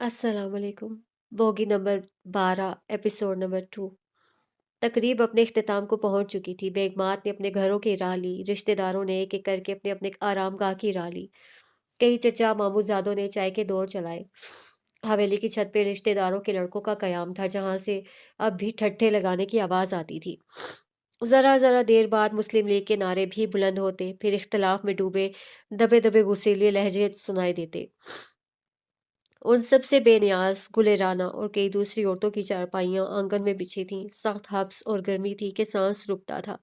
अस्सलाम वालेकुम। Bogie number 12 episode number 2। तकरीब अपने इख्तिताम को पहुंच चुकी थी। बेगमात ने अपने घरों की राह ली, रिश्तेदारों ने एक एक करके अपने अपने आरामगाह की राह ली। कई चचा मामूजादों ने चाय के दौर चलाए। हवेली की छत पे रिश्तेदारों के लड़कों का कयाम था, जहां से अब भी ठट्ठे लगाने की आवाज आती थी। जरा जरा देर बाद मुस्लिम लीग के नारे भी बुलंद होते, फिर इख्तलाफ में डूबे दबे दबे गुस्सैले लहजे सुनाई देते। उन सबसे बेनियाज गुलेराना और कई दूसरी औरतों की चारपाइयां आंगन में बिछी थीं। सख्त हब्स और गर्मी थी कि सांस रुकता था।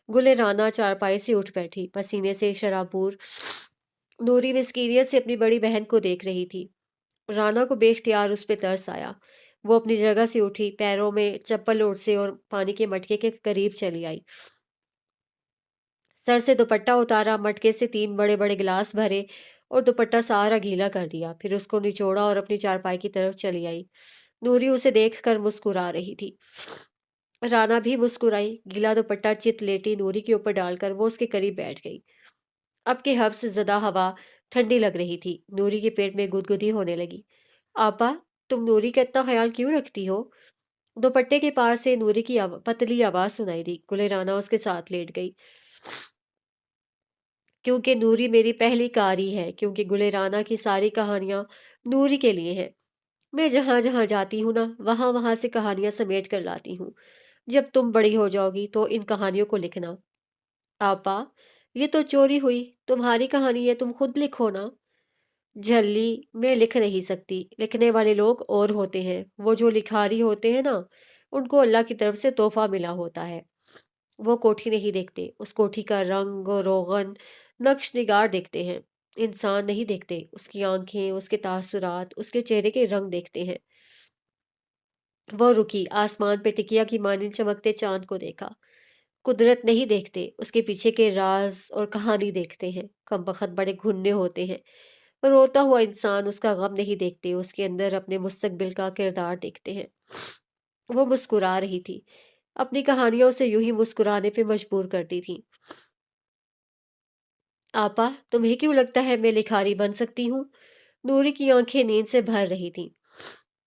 गुलेराना चारपाई से उठ बैठी, पसीने से शराबूर। नूरी मिस्कीनियत से अपनी बड़ी बहन को देख रही थी। राना को बेख्तियार उस पर तरस आया। वो अपनी जगह से उठी, पैरों में चप्पल ओढ़ से और पानी के मटके के करीब चली आई। सर से दुपट्टा उतारा, मटके से 3 बड़े बड़े गिलास भरे और दुपट्टा सारा गीला कर दिया। फिर उसको निचोड़ा और अपनी चारपाई की तरफ चली आई। नूरी उसे देखकर मुस्कुरा रही थी। राना भी मुस्कुराई। गीला दुपट्टा चित लेटी नूरी के ऊपर डालकर वो उसके करीब बैठ गई। अब की हफ्स ज़दा हवा ठंडी लग रही थी। नूरी के पेट में गुदगुदी होने लगी। आपा, तुम नूरी का इतना ख्याल क्यों रखती हो? दुपट्टे के पास से नूरी की पतली आवाज सुनाई दी। गुलेराना उसके साथ लेट गई। क्योंकि नूरी मेरी पहली कारी है, क्योंकि गुलेराना की सारी कहानियां नूरी के लिए हैं। मैं जहां जहां जाती हूँ ना, वहां वहां से कहानियां समेट कर लाती हूँ। जब तुम बड़ी हो जाओगी तो इन कहानियों को लिखना। आपा, ये तो चोरी हुई। तुम्हारी कहानी है, तुम खुद लिखो ना। झल्ली, मैं लिख नहीं सकती। लिखने वाले लोग और होते हैं। वो जो लिखारी होते हैं ना, उनको अल्लाह की तरफ से तोहफा मिला होता है। वो कोठी नहीं देखते, उस कोठी का रंग और रोगन नक्श निगार देखते हैं। इंसान नहीं देखते, उसकी आंखें, उसके तासुरात, उसके चेहरे के रंग देखते हैं। वो रुकी, आसमान पे टिकिया की मानिंद चमकते चांद को देखा। कुदरत नहीं देखते, उसके पीछे के राज और कहानी देखते हैं। कमबख्त बड़े घुन्ने होते हैं। रोता हुआ इंसान उसका गम नहीं देखते, उसके अंदर अपने मुस्तकबिल का किरदार देखते हैं। वो मुस्कुरा रही थी, अपनी कहानियों से यूं ही मुस्कुराने पे मजबूर करती थी। आपा, तुम्हें क्यों लगता है मैं लिखारी बन सकती हूँ? नूरी की आंखें नींद से भर रही थीं।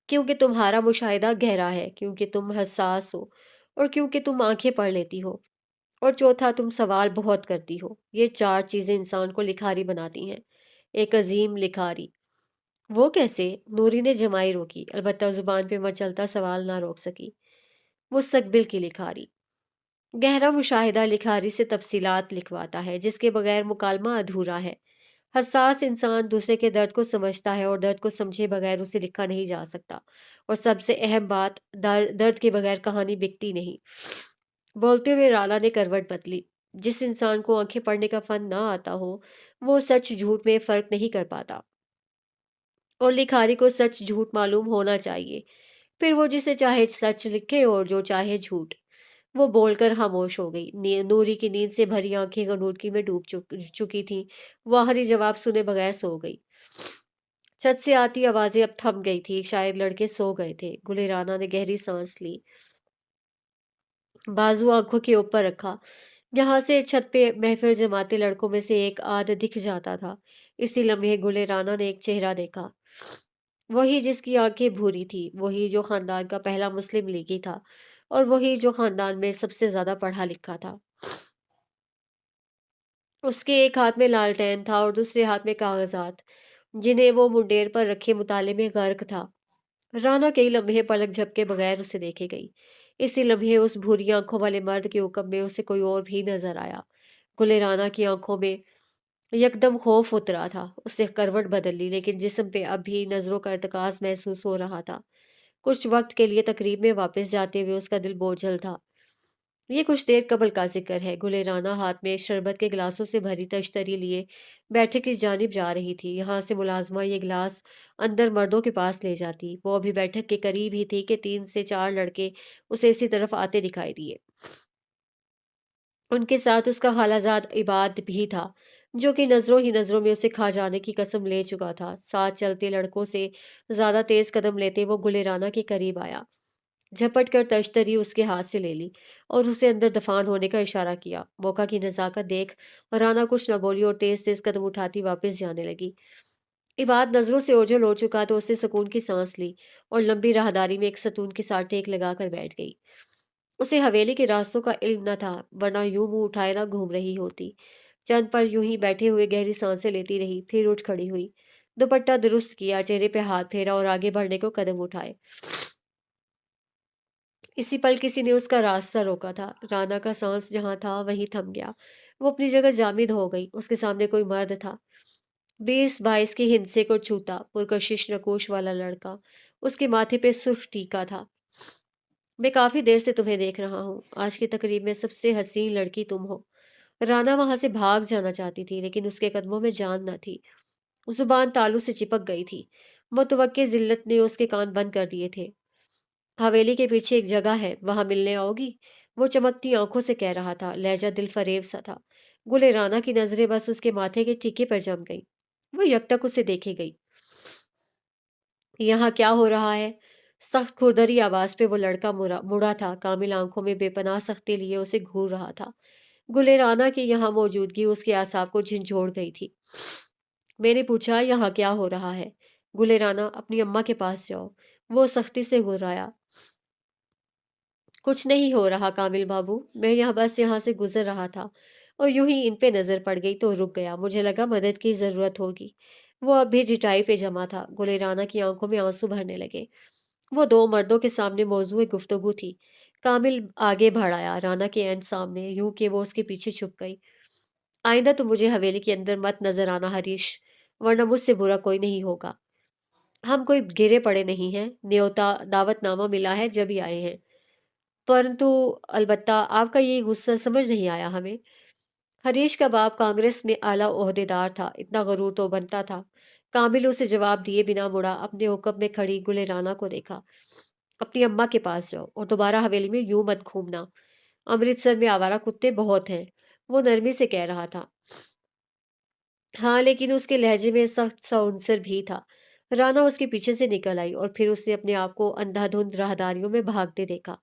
क्योंकि तुम्हारा मुशाहिदा गहरा है, क्योंकि तुम हसास हो, और क्योंकि तुम आंखें पढ़ लेती हो, और चौथा, तुम सवाल बहुत करती हो। ये 4 चीजें इंसान को लिखारी बनाती हैं। एक अजीम लिखारी। वो कैसे? नूरी ने जमाई रोकी, अलबत्ता जुबान पे मचलता सवाल ना रोक सकी। मुस्तकबिल की लिखारी। गहरा मुशाहिदा लिखारी से तफसीलात लिखवाता है, जिसके बगैर मुकालमा अधूरा है। हसास इंसान दूसरे के दर्द को समझता है, और दर्द को समझे बगैर उसे लिखा नहीं जा सकता। और सबसे अहम बात, दर्द के बगैर कहानी बिकती नहीं। बोलते हुए राला ने करवट बदली। जिस इंसान को आंखें पढ़ने का फन ना आता हो, वो सच झूठ में फर्क नहीं कर पाता। और लिखारी को सच झूठ मालूम होना चाहिए। फिर वो जिसे चाहे सच लिखे और जो चाहे झूठ। वो बोलकर खामोश हो गई। नूरी की नींद से भरी आंखें गनूदगी में डूब चुकी थीं। वो आखिरी जवाब सुने बगैर सो गई। छत से आती आवाजें अब थम गई थी, शायद लड़के सो गए थे। गुलेराना ने गहरी सांस ली, बाजू आंखों के ऊपर रखा। यहाँ से छत पे महफिल जमाते लड़कों में से एक आध दिख जाता था। इसी लम्हे गुलेराना ने एक चेहरा देखा, वही जिसकी आंखें भूरी थी, वही जो खानदान का पहला मुस्लिम लीगी था, और वही जो खानदान में सबसे ज्यादा पढ़ा लिखा था। उसके एक हाथ में लालटेन था और दूसरे हाथ में कागजात, जिन्हें वो मुंडेर पर रखे मुताले में गर्क था। राना कई लम्हे पलक झपके बगैर उसे देखे गई। इसी लम्हे उस भूरी आंखों वाले मर्द के हुक्म में उसे कोई और भी नजर आया। गुले राना की आंखों में यकदम खौफ उतरा था। उसने करवट बदल ली, लेकिन जिस्म पे अब भी नजरों का इर्तकाज महसूस हो रहा था। कुछ वक्त के लिए तकरीब में वापस जाते हुए उसका दिल बोझल था। ये कुछ देर कबल का जिक्र है। गुलेराना हाथ में शरबत के गिलासों से भरी तश्तरी लिए बैठक की जानिब जा रही थी। यहाँ से मुलाजमा ये गिलास अंदर मर्दों के पास ले जाती। वो अभी बैठक के करीब ही थी कि 3 से 4 लड़के उसे इसी तरफ आते दिखाई दिए। उनके साथ उसका खालाजाद इबाद भी था, जो कि नजरों ही नजरों में उसे खा जाने की कसम ले चुका था। साथ चलते लड़कों से ज्यादा तेज कदम लेते वो गुलेराना के करीब आया, झपट कर तश्तरी उसके हाथ से ले ली और उसे अंदर दफान होने का इशारा किया। मौका की नजाकत देख राना कुछ न बोली और तेज तेज कदम उठाती वापस जाने लगी। इबाद नजरों से ओझल हो चुका तो उसने सुकून की सांस ली और लंबी राहदारी में एक सतून के साथ टेक लगाकर बैठ गई। उसे हवेली के रास्तों का इल्म न था, वरना यूं मुंह उठाए ना घूम रही होती। चंद पर यूं ही बैठे हुए गहरी सांसें लेती रही, फिर उठ खड़ी हुई, दुपट्टा दुरुस्त किया, चेहरे पे हाथ फेरा और आगे बढ़ने को कदम उठाए। इसी पल किसी ने उसका रास्ता रोका था। राना का सांस जहां था वहीं थम गया। वो अपनी जगह जामिद हो गई। उसके सामने कोई मर्द था, 20-22 के हिंसे को छूता पुरकशिश नकोश वाला लड़का। उसके माथे पे सुर्ख टीका था। मैं काफी देर से तुम्हें देख रहा हूँ। आज की तकरीब में सबसे हसीन लड़की तुम हो। राना वहां से भाग जाना चाहती थी, लेकिन उसके कदमों में जान न थी। जुबान तालू से चिपक गई थी। मुतवक्के जिल्लत ने उसके कान बंद कर दिए थे। हवेली के पीछे एक जगह है, वहां मिलने आओगी? वो चमकती आंखों से कह रहा था, लहजा दिल फरेब सा था। गुले राना की नजरें बस उसके माथे के टीके पर जम गई। वो यकटक उसे देखे गई। यहाँ क्या हो रहा है? सख्त खुरदरी आवाज पे वो लड़का मुड़ा मुड़ा था, कामिल आंखों में बेपनाह सख्ती लिए उसे घूर रहा था। गुले राना की यहाँ मौजूदगी उसके आसाब को झिंझोड़ गई थी। मैंने पूछा, यहाँ क्या हो रहा है? गुले राना, अपनी अम्मा के पास जाओ। वो सख्ती से घुराया। कुछ नहीं हो रहा कामिल बाबू, मैं यहाँ से गुजर रहा था और यूं ही इन पे नजर पड़ गई तो रुक गया। मुझे लगा मदद की जरूरत होगी। वो अब भी रिटाई पे जमा था। गुले राना की आंखों में आंसू भरने लगे। वो दो मर्दों के सामने मौजूद गुफ्तगू थी। कामिल आगे बढ़ आया, राना के एंड सामने, यूं कि वो उसके पीछे छुप गई। आइंदा तो मुझे हवेली के अंदर मत नजर आना हरीश, वरना मुझसे बुरा कोई नहीं होगा। हम कोई गिरे पड़े नहीं हैं, न्योता दावतनामा मिला है जब ही आए हैं। परंतु अलबत्ता आपका ये गुस्सा समझ नहीं आया हमें। हरीश का बाप कांग्रेस में आला ओहदेदार था, इतना गरूर तो बनता था। कामिल उसे जवाब दिए बिना मुड़ा, अपने हुक्म में खड़ी गुले राना को देखा। अपनी अम्मा के पास जाओ और दोबारा हवेली में यूं मत घूमना। अमृतसर में आवारा कुत्ते बहुत हैं। वो नरमी से कह रहा था। हाँ, लेकिन उसके लहजे में सख्त सा उनसर भी था। राना उसके पीछे से निकल आई और फिर उसने अपने आप को अंधाधुंध राहदारियों में भागते देखा।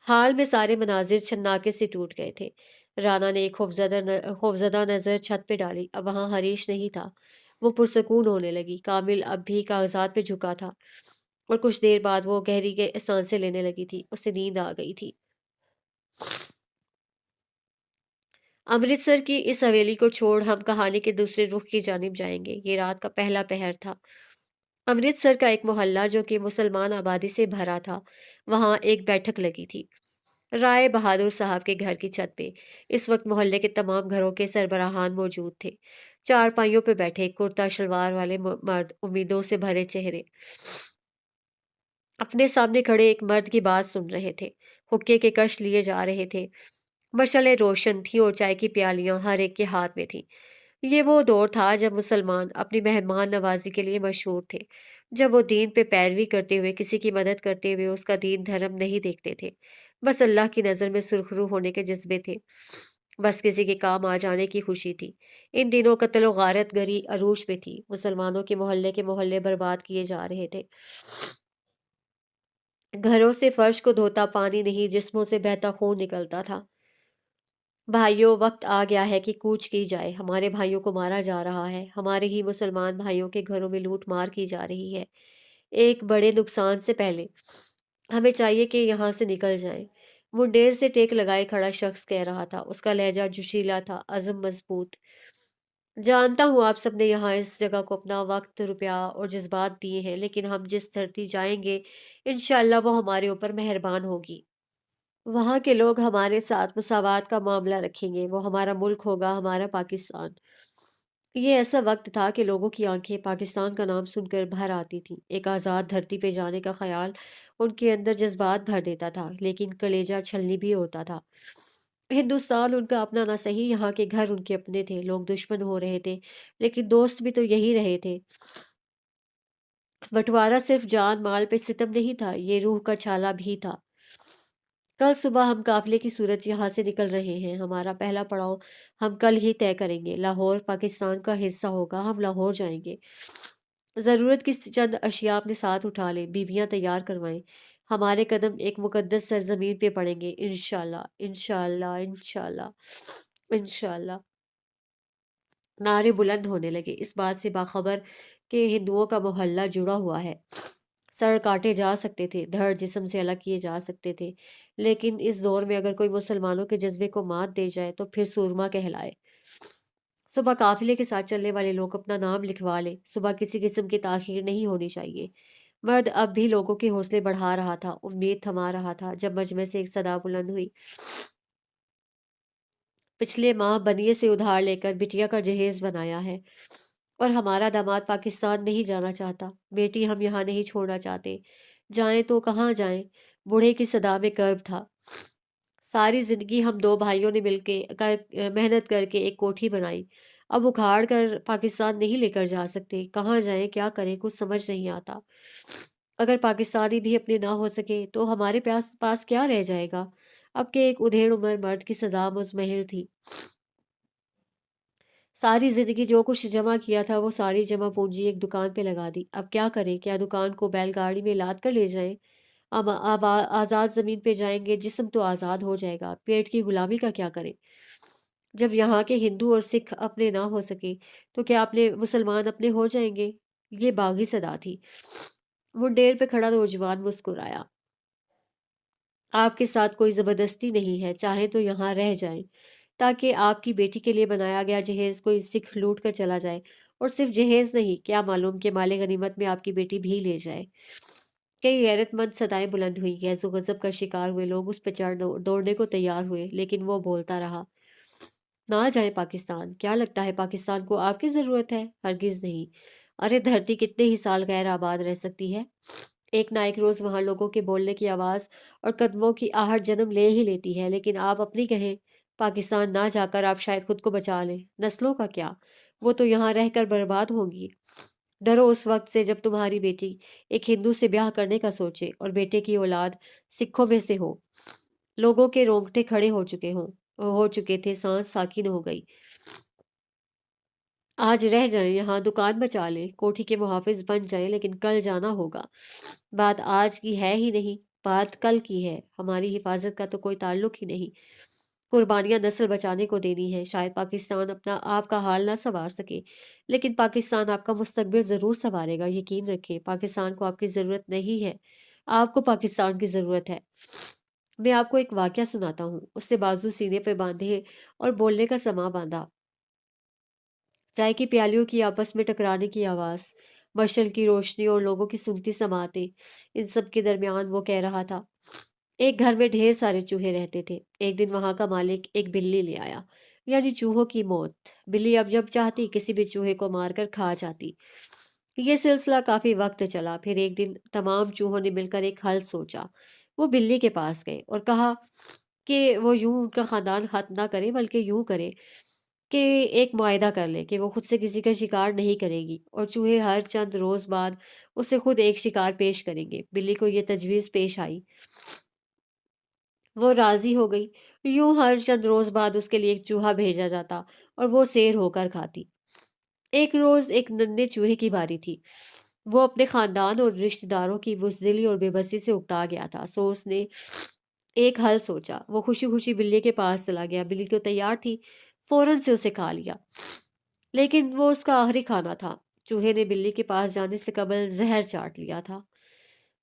हाल में सारे मनाजिर छन्नाके से टूट गए थे। राना ने एक खौफजदा नजर छत पे डाली। अब वहां हरीश नहीं था। वो पुरसकून होने लगी। कामिल अब भी कागजात पे झुका था और कुछ देर बाद वो गहरी सांसें लेने लगी थी। उसे नींद आ गई थी। अमृतसर की इस हवेली को छोड़ हम कहानी के दूसरे रुख की जानिब जाएंगे। ये रात का पहला पहर था। अमृतसर का एक मोहल्ला जो कि मुसलमान आबादी से भरा था, वहां एक बैठक लगी थी राय बहादुर साहब के घर की छत पे। इस वक्त मोहल्ले के तमाम घरों के सरबराहान मौजूद थे। चार पाइयों पे बैठे कुर्ता शलवार वाले मर्द, उम्मीदों से भरे चेहरे, अपने सामने खड़े एक मर्द की बात सुन रहे थे। हुक्के के कश लिए जा रहे थे। मशालें रोशन थी और चाय की प्यालियां हर एक के हाथ में थी। ये वो दौर था जब मुसलमान अपनी मेहमान नवाजी के लिए मशहूर थे। जब वो दीन पे पैरवी करते हुए, किसी की मदद करते हुए उसका दीन धर्म नहीं देखते थे। बस अल्लाह की नज़र में सुरखरू होने के जज्बे थे। बस किसी के काम आ जाने की खुशी थी। इन दिनों कत्ल गारत गरी अरूज पे थी। मुसलमानों के मोहल्ले बर्बाद किए जा रहे थे। घरों से फर्श को धोता पानी नहीं, जिस्मों से बहता खून निकलता था। भाइयों, वक्त आ गया है कि कूच की जाए। हमारे भाइयों को मारा जा रहा है। हमारे ही मुसलमान भाइयों के घरों में लूट मार की जा रही है। एक बड़े नुकसान से पहले हमें चाहिए कि यहाँ से निकल जाएं। मुंडेर से टेक लगाए खड़ा शख्स कह रहा था। उसका लहजा जोशीला था, अज़म मजबूत। जानता हूँ आप सबने यहाँ इस जगह को अपना वक्त, रुपया और जज्बात दिए हैं, लेकिन हम जिस धरती जाएंगे, इंशाअल्लाह वो हमारे ऊपर मेहरबान होगी। वहाँ के लोग हमारे साथ मुसावात का मामला रखेंगे। वो हमारा मुल्क होगा, हमारा पाकिस्तान। ये ऐसा वक्त था कि लोगों की आंखें पाकिस्तान का नाम सुनकर भर आती थीं। एक आज़ाद धरती पे जाने का ख्याल उनके अंदर जज्बात भर देता था, लेकिन कलेजा छलनी भी होता था। हिंदुस्तान उनका अपना ना सही, यहाँ के घर उनके अपने थे। लोग दुश्मन हो रहे थे, लेकिन दोस्त भी तो यही रहे थे। बंटवारा सिर्फ जान माल पे सितम नहीं था, ये रूह का छाला भी था। कल सुबह हम काफिले की सूरत यहाँ से निकल रहे हैं। हमारा पहला पड़ाव हम कल ही तय करेंगे। लाहौर पाकिस्तान का हिस्सा होगा। हम लाहौर जाएंगे। जरूरत की चंद अशिया अपने साथ उठा लें, बीवियां तैयार करवाएं। हमारे कदम एक मुकद्दस सरजमीन पे पड़ेंगे, इंशाल्लाह, इंशाल्लाह, इंशाल्लाह, इंशाल्लाह। नारे बुलंद होने लगे, इस बात से बाखबर कि हिंदुओं का मोहल्ला जुड़ा हुआ है। सर काटे जा सकते थे, धड़ जिस्म से अलग किए जा सकते थे, लेकिन इस दौर में अगर कोई मुसलमानों के जज्बे को मात दे जाए तो फिर सूरमा कहलाए। सुबह काफिले के साथ चलने वाले लोग अपना नाम लिखवा लें। सुबह किसी किस्म की ताखीर नहीं होनी चाहिए। मर्द अब भी लोगों के हौसले बढ़ा रहा था, उम्मीद थमा रहा था, जब मजमे से एक सदा बुलंद हुई। पिछले माह बनिए से उधार लेकर बिटिया का जहेज बनाया है और हमारा दामाद पाकिस्तान नहीं जाना चाहता। बेटी हम यहाँ नहीं छोड़ना चाहते। जाएं तो कहाँ जाएं? बूढ़े की सदा में कर्ब था। सारी जिंदगी हम दो भाइयों ने मिलके मेहनत करके एक कोठी बनाई। अब उखाड़ कर पाकिस्तान नहीं लेकर जा सकते। कहाँ जाएं, क्या करें, कुछ समझ नहीं आता। अगर पाकिस्तानी भी अपने ना हो सके तो हमारे पास पास क्या रह जाएगा? अब के एक उधेड़ उम्र मर्द की सदा मुजमहिल थी। सारी जिंदगी जो कुछ जमा किया था वो सारी जमा पूंजी एक दुकान पे लगा दी। अब क्या करें? क्या दुकान को बैलगाड़ी में लाद कर ले जाएं? अब आजाद जमीन पे जाएंगे, जिस्म तो आजाद हो जाएगा, पेट की गुलामी का क्या करें? जब यहाँ के हिंदू और सिख अपने ना हो सके तो क्या अपने मुसलमान अपने हो जाएंगे? ये बागी सदा थी। मुंडेर पे खड़ा नौजवान मुस्कुराया। आपके साथ कोई जबरदस्ती नहीं है, चाहे तो यहाँ रह जाएं, ताकि आपकी बेटी के लिए बनाया गया जहेज कोई सिख लूट कर चला जाए। और सिर्फ जहेज नहीं, क्या मालूम कि माले गनीमत में आपकी बेटी भी ले जाए। कई गैरतमंद सदाएं बुलंद हुई। गैसो गजब का शिकार हुए लोग उस पर चढ़ दौड़ने को तैयार हुए, लेकिन वो बोलता रहा, ना जाए पाकिस्तान। क्या लगता है पाकिस्तान को आपकी जरूरत है? हरगिज नहीं। अरे धरती कितने ही साल गैर आबाद रह सकती है। एक ना एक रोज वहां लोगों के बोलने की आवाज और कदमों की आहट जन्म ले ही लेती है। लेकिन आप अपनी कहें, पाकिस्तान ना जाकर आप शायद खुद को बचा लें। नस्लों का क्या, वो तो यहाँ रहकर बर्बाद होंगी। डरो उस वक्त से जब तुम्हारी बेटी एक हिंदू से ब्याह करने का सोचे और बेटे की औलाद सिखों में से हो। लोगों के रोंगटे खड़े हो चुके थे, सांस साकिन हो गई। आज रह जाएं यहाँ, दुकान बचा लें, कोठी के मुहाफिज बन जाएं, लेकिन कल जाना होगा। बात आज की है ही नहीं, बात कल की है। हमारी हिफाजत का तो कोई ताल्लुक ही नहीं। कुर्बानियां नस्ल बचाने को देनी है। शायद पाकिस्तान अपना आपका हाल ना संवार सके, लेकिन पाकिस्तान आपका मुस्तकबिल जरूर संवारेगा। यकीन रखें, पाकिस्तान को आपकी जरूरत नहीं है, आपको पाकिस्तान की जरूरत है। मैं आपको एक वाकया सुनाता हूँ। उससे बाजू सीने पे बांधे और बोलने का समा बांधा। चाय की प्यालियों की आपस में टकराने की आवाज, मशल की रोशनी और लोगों की सुनती समातें, इन सब के दरमियान वो कह रहा था, एक घर में ढेर सारे चूहे रहते थे। एक दिन वहां का मालिक एक बिल्ली ले आया, यानी चूहों की मौत। बिल्ली अब जब चाहती किसी भी चूहे को मारकर खा जाती। ये सिलसिला काफी वक्त चला। फिर एक दिन तमाम चूहों ने मिलकर एक हल सोचा। वो बिल्ली के पास गए और कहा कि वो यूं उनका खानदान खत्म ना करे, बल्कि यूं करे कि एक मुआहदा कर ले कि वो खुद से किसी का शिकार नहीं करेगी और चूहे हर चंद रोज बाद उसे खुद एक शिकार पेश करेंगे। बिल्ली को ये तजवीज पेश आई, वो राजी हो गई। यूं हर चंद रोज बाद उसके लिए एक चूहा भेजा जाता और वो शेर होकर खाती। एक रोज एक नन्हे चूहे की बारी थी। वो अपने खानदान और रिश्तेदारों की बुज़दिली और बेबसी से उकता गया था। सो उसने एक हल सोचा। वो खुशी खुशी बिल्ली के पास चला गया। बिल्ली तो तैयार थी, फौरन से उसे खा लिया। लेकिन वो उसका आखिरी खाना था। चूहे ने बिल्ली के पास जाने से कबल जहर चाट लिया था।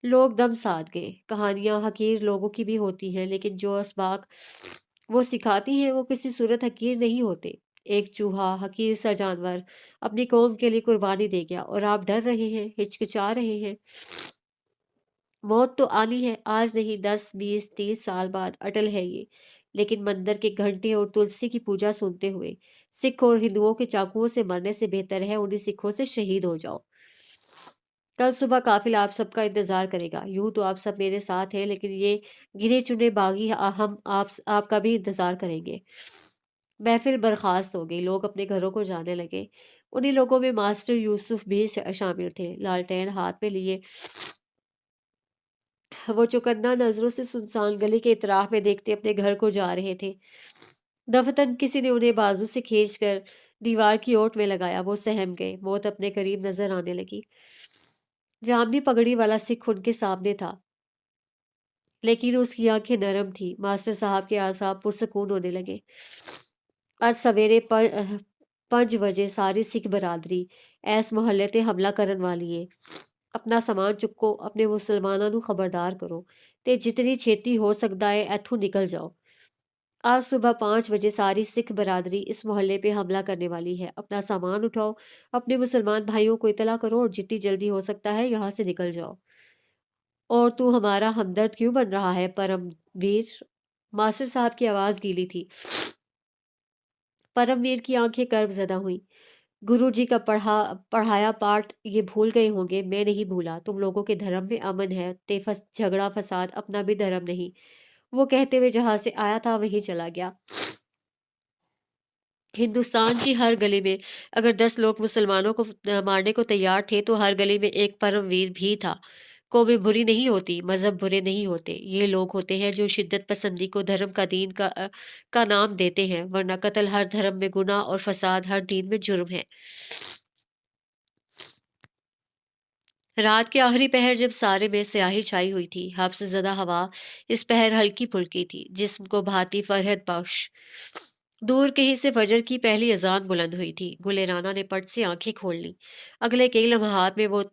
लोग दम साध गए। कहानियां हकीर लोगों की भी होती हैं, लेकिन जो असबाक वो सिखाती हैं वो किसी सूरत हकीर नहीं होते। एक चूहा, हकीर सा जानवर, अपनी कौम के लिए कुर्बानी दे गया और आप डर रहे हैं, हिचकिचा रहे हैं। मौत तो आनी है, आज नहीं, 10, 20, 30 साल बाद अटल है ये। लेकिन मंदिर के घंटे और तुलसी की पूजा सुनते हुए सिख और हिंदुओं के चाकुओं से मरने से बेहतर है उन्हीं सिखों से शहीद हो जाओ। कल सुबह काफिला आप सबका इंतजार करेगा। यूं तो आप सब मेरे साथ हैं, लेकिन ये गिने चुने बागी हम आपका भी इंतजार करेंगे। महफिल बर्खास्त हो गई। लोग अपने घरों को जाने लगे। उन्हीं लोगों में मास्टर यूसुफ भी शामिल थे, लालटेन हाथ में लिए। वो चौकन्ना नजरों से सुनसान गली के इतराफ में देखते अपने घर को जा रहे थे। दफतन किसी ने उन्हें बाजू से खींच कर दीवार की ओट में लगाया। वो सहम गए। मौत अपने करीब नजर आने लगी। जामनी पगड़ी वाला सिख उनके सामने था, लेकिन उसकी आंखें नरम थी। मास्टर साहब के आसाब पुरसकून होने लगे। आज सवेरे 5 ਵਜੇ ਸਾਰੀ ਸਿੱਖ ਬਰਾਦਰੀ ਇਸ ਮੁਹੱਲੇ ਤੇ ਹਮਲਾ ਕਰਨ ਵਾਲੀ ਏ। ਆਪਣਾ ਸਮਾਨ ਚੁੱਕੋ, ਆਪਣੇ ਮੁਸਲਮਾਨਾਂ ਨੂੰ ਖਬਰਦਾਰ ਕਰੋ ਤੇ ਜਿਤਨੀ ਛੇਤੀ ਹੋ ਸਕਦਾ ਹੈ ਇੱਥੋਂ ਨਿਕਲ ਜਾਓ। आज सुबह 5 बजे सारी सिख बरादरी इस मोहल्ले पे हमला करने वाली है। अपना सामान उठाओ, अपने मुसलमान भाइयों को इतला करो और जितनी जल्दी हो सकता है यहाँ से निकल जाओ। और तू हमारा हमदर्द क्यों बन रहा है परमवीर? मास्टर साहब की आवाज गीली थी। परमवीर की आंखें कर्व ज़दा हुई। गुरुजी का पढ़ाया पाठ ये भूल गए होंगे, मैं नहीं भूला। तुम लोगों के धर्म में अमन है, तेफस झगड़ा फसाद अपना भी धर्म नहीं। वो कहते हुए जहां से आया था वहीं चला गया। हिंदुस्तान की हर गली में अगर 10 लोग मुसलमानों को मारने को तैयार थे तो हर गली में एक परमवीर भी था। कौमें बुरी नहीं होती, मजहब बुरे नहीं होते। ये लोग होते हैं जो शिद्दत पसंदी को धर्म का दीन का नाम देते हैं, वरना कत्ल हर धर्म में गुनाह और फसाद हर दीन में जुर्म है। रात के आखिरी पहर जब सारे में स्याही छाई हुई थी, हफ्स ज़दा हवा इस पहर हल्की फुल्की थी, जिस्म को भाती फरहत बख्श। दूर कहीं से फजर की पहली अजान बुलंद हुई थी। गुले राना ने पट से आंखें खोल ली। अगले कई लम्हात में वो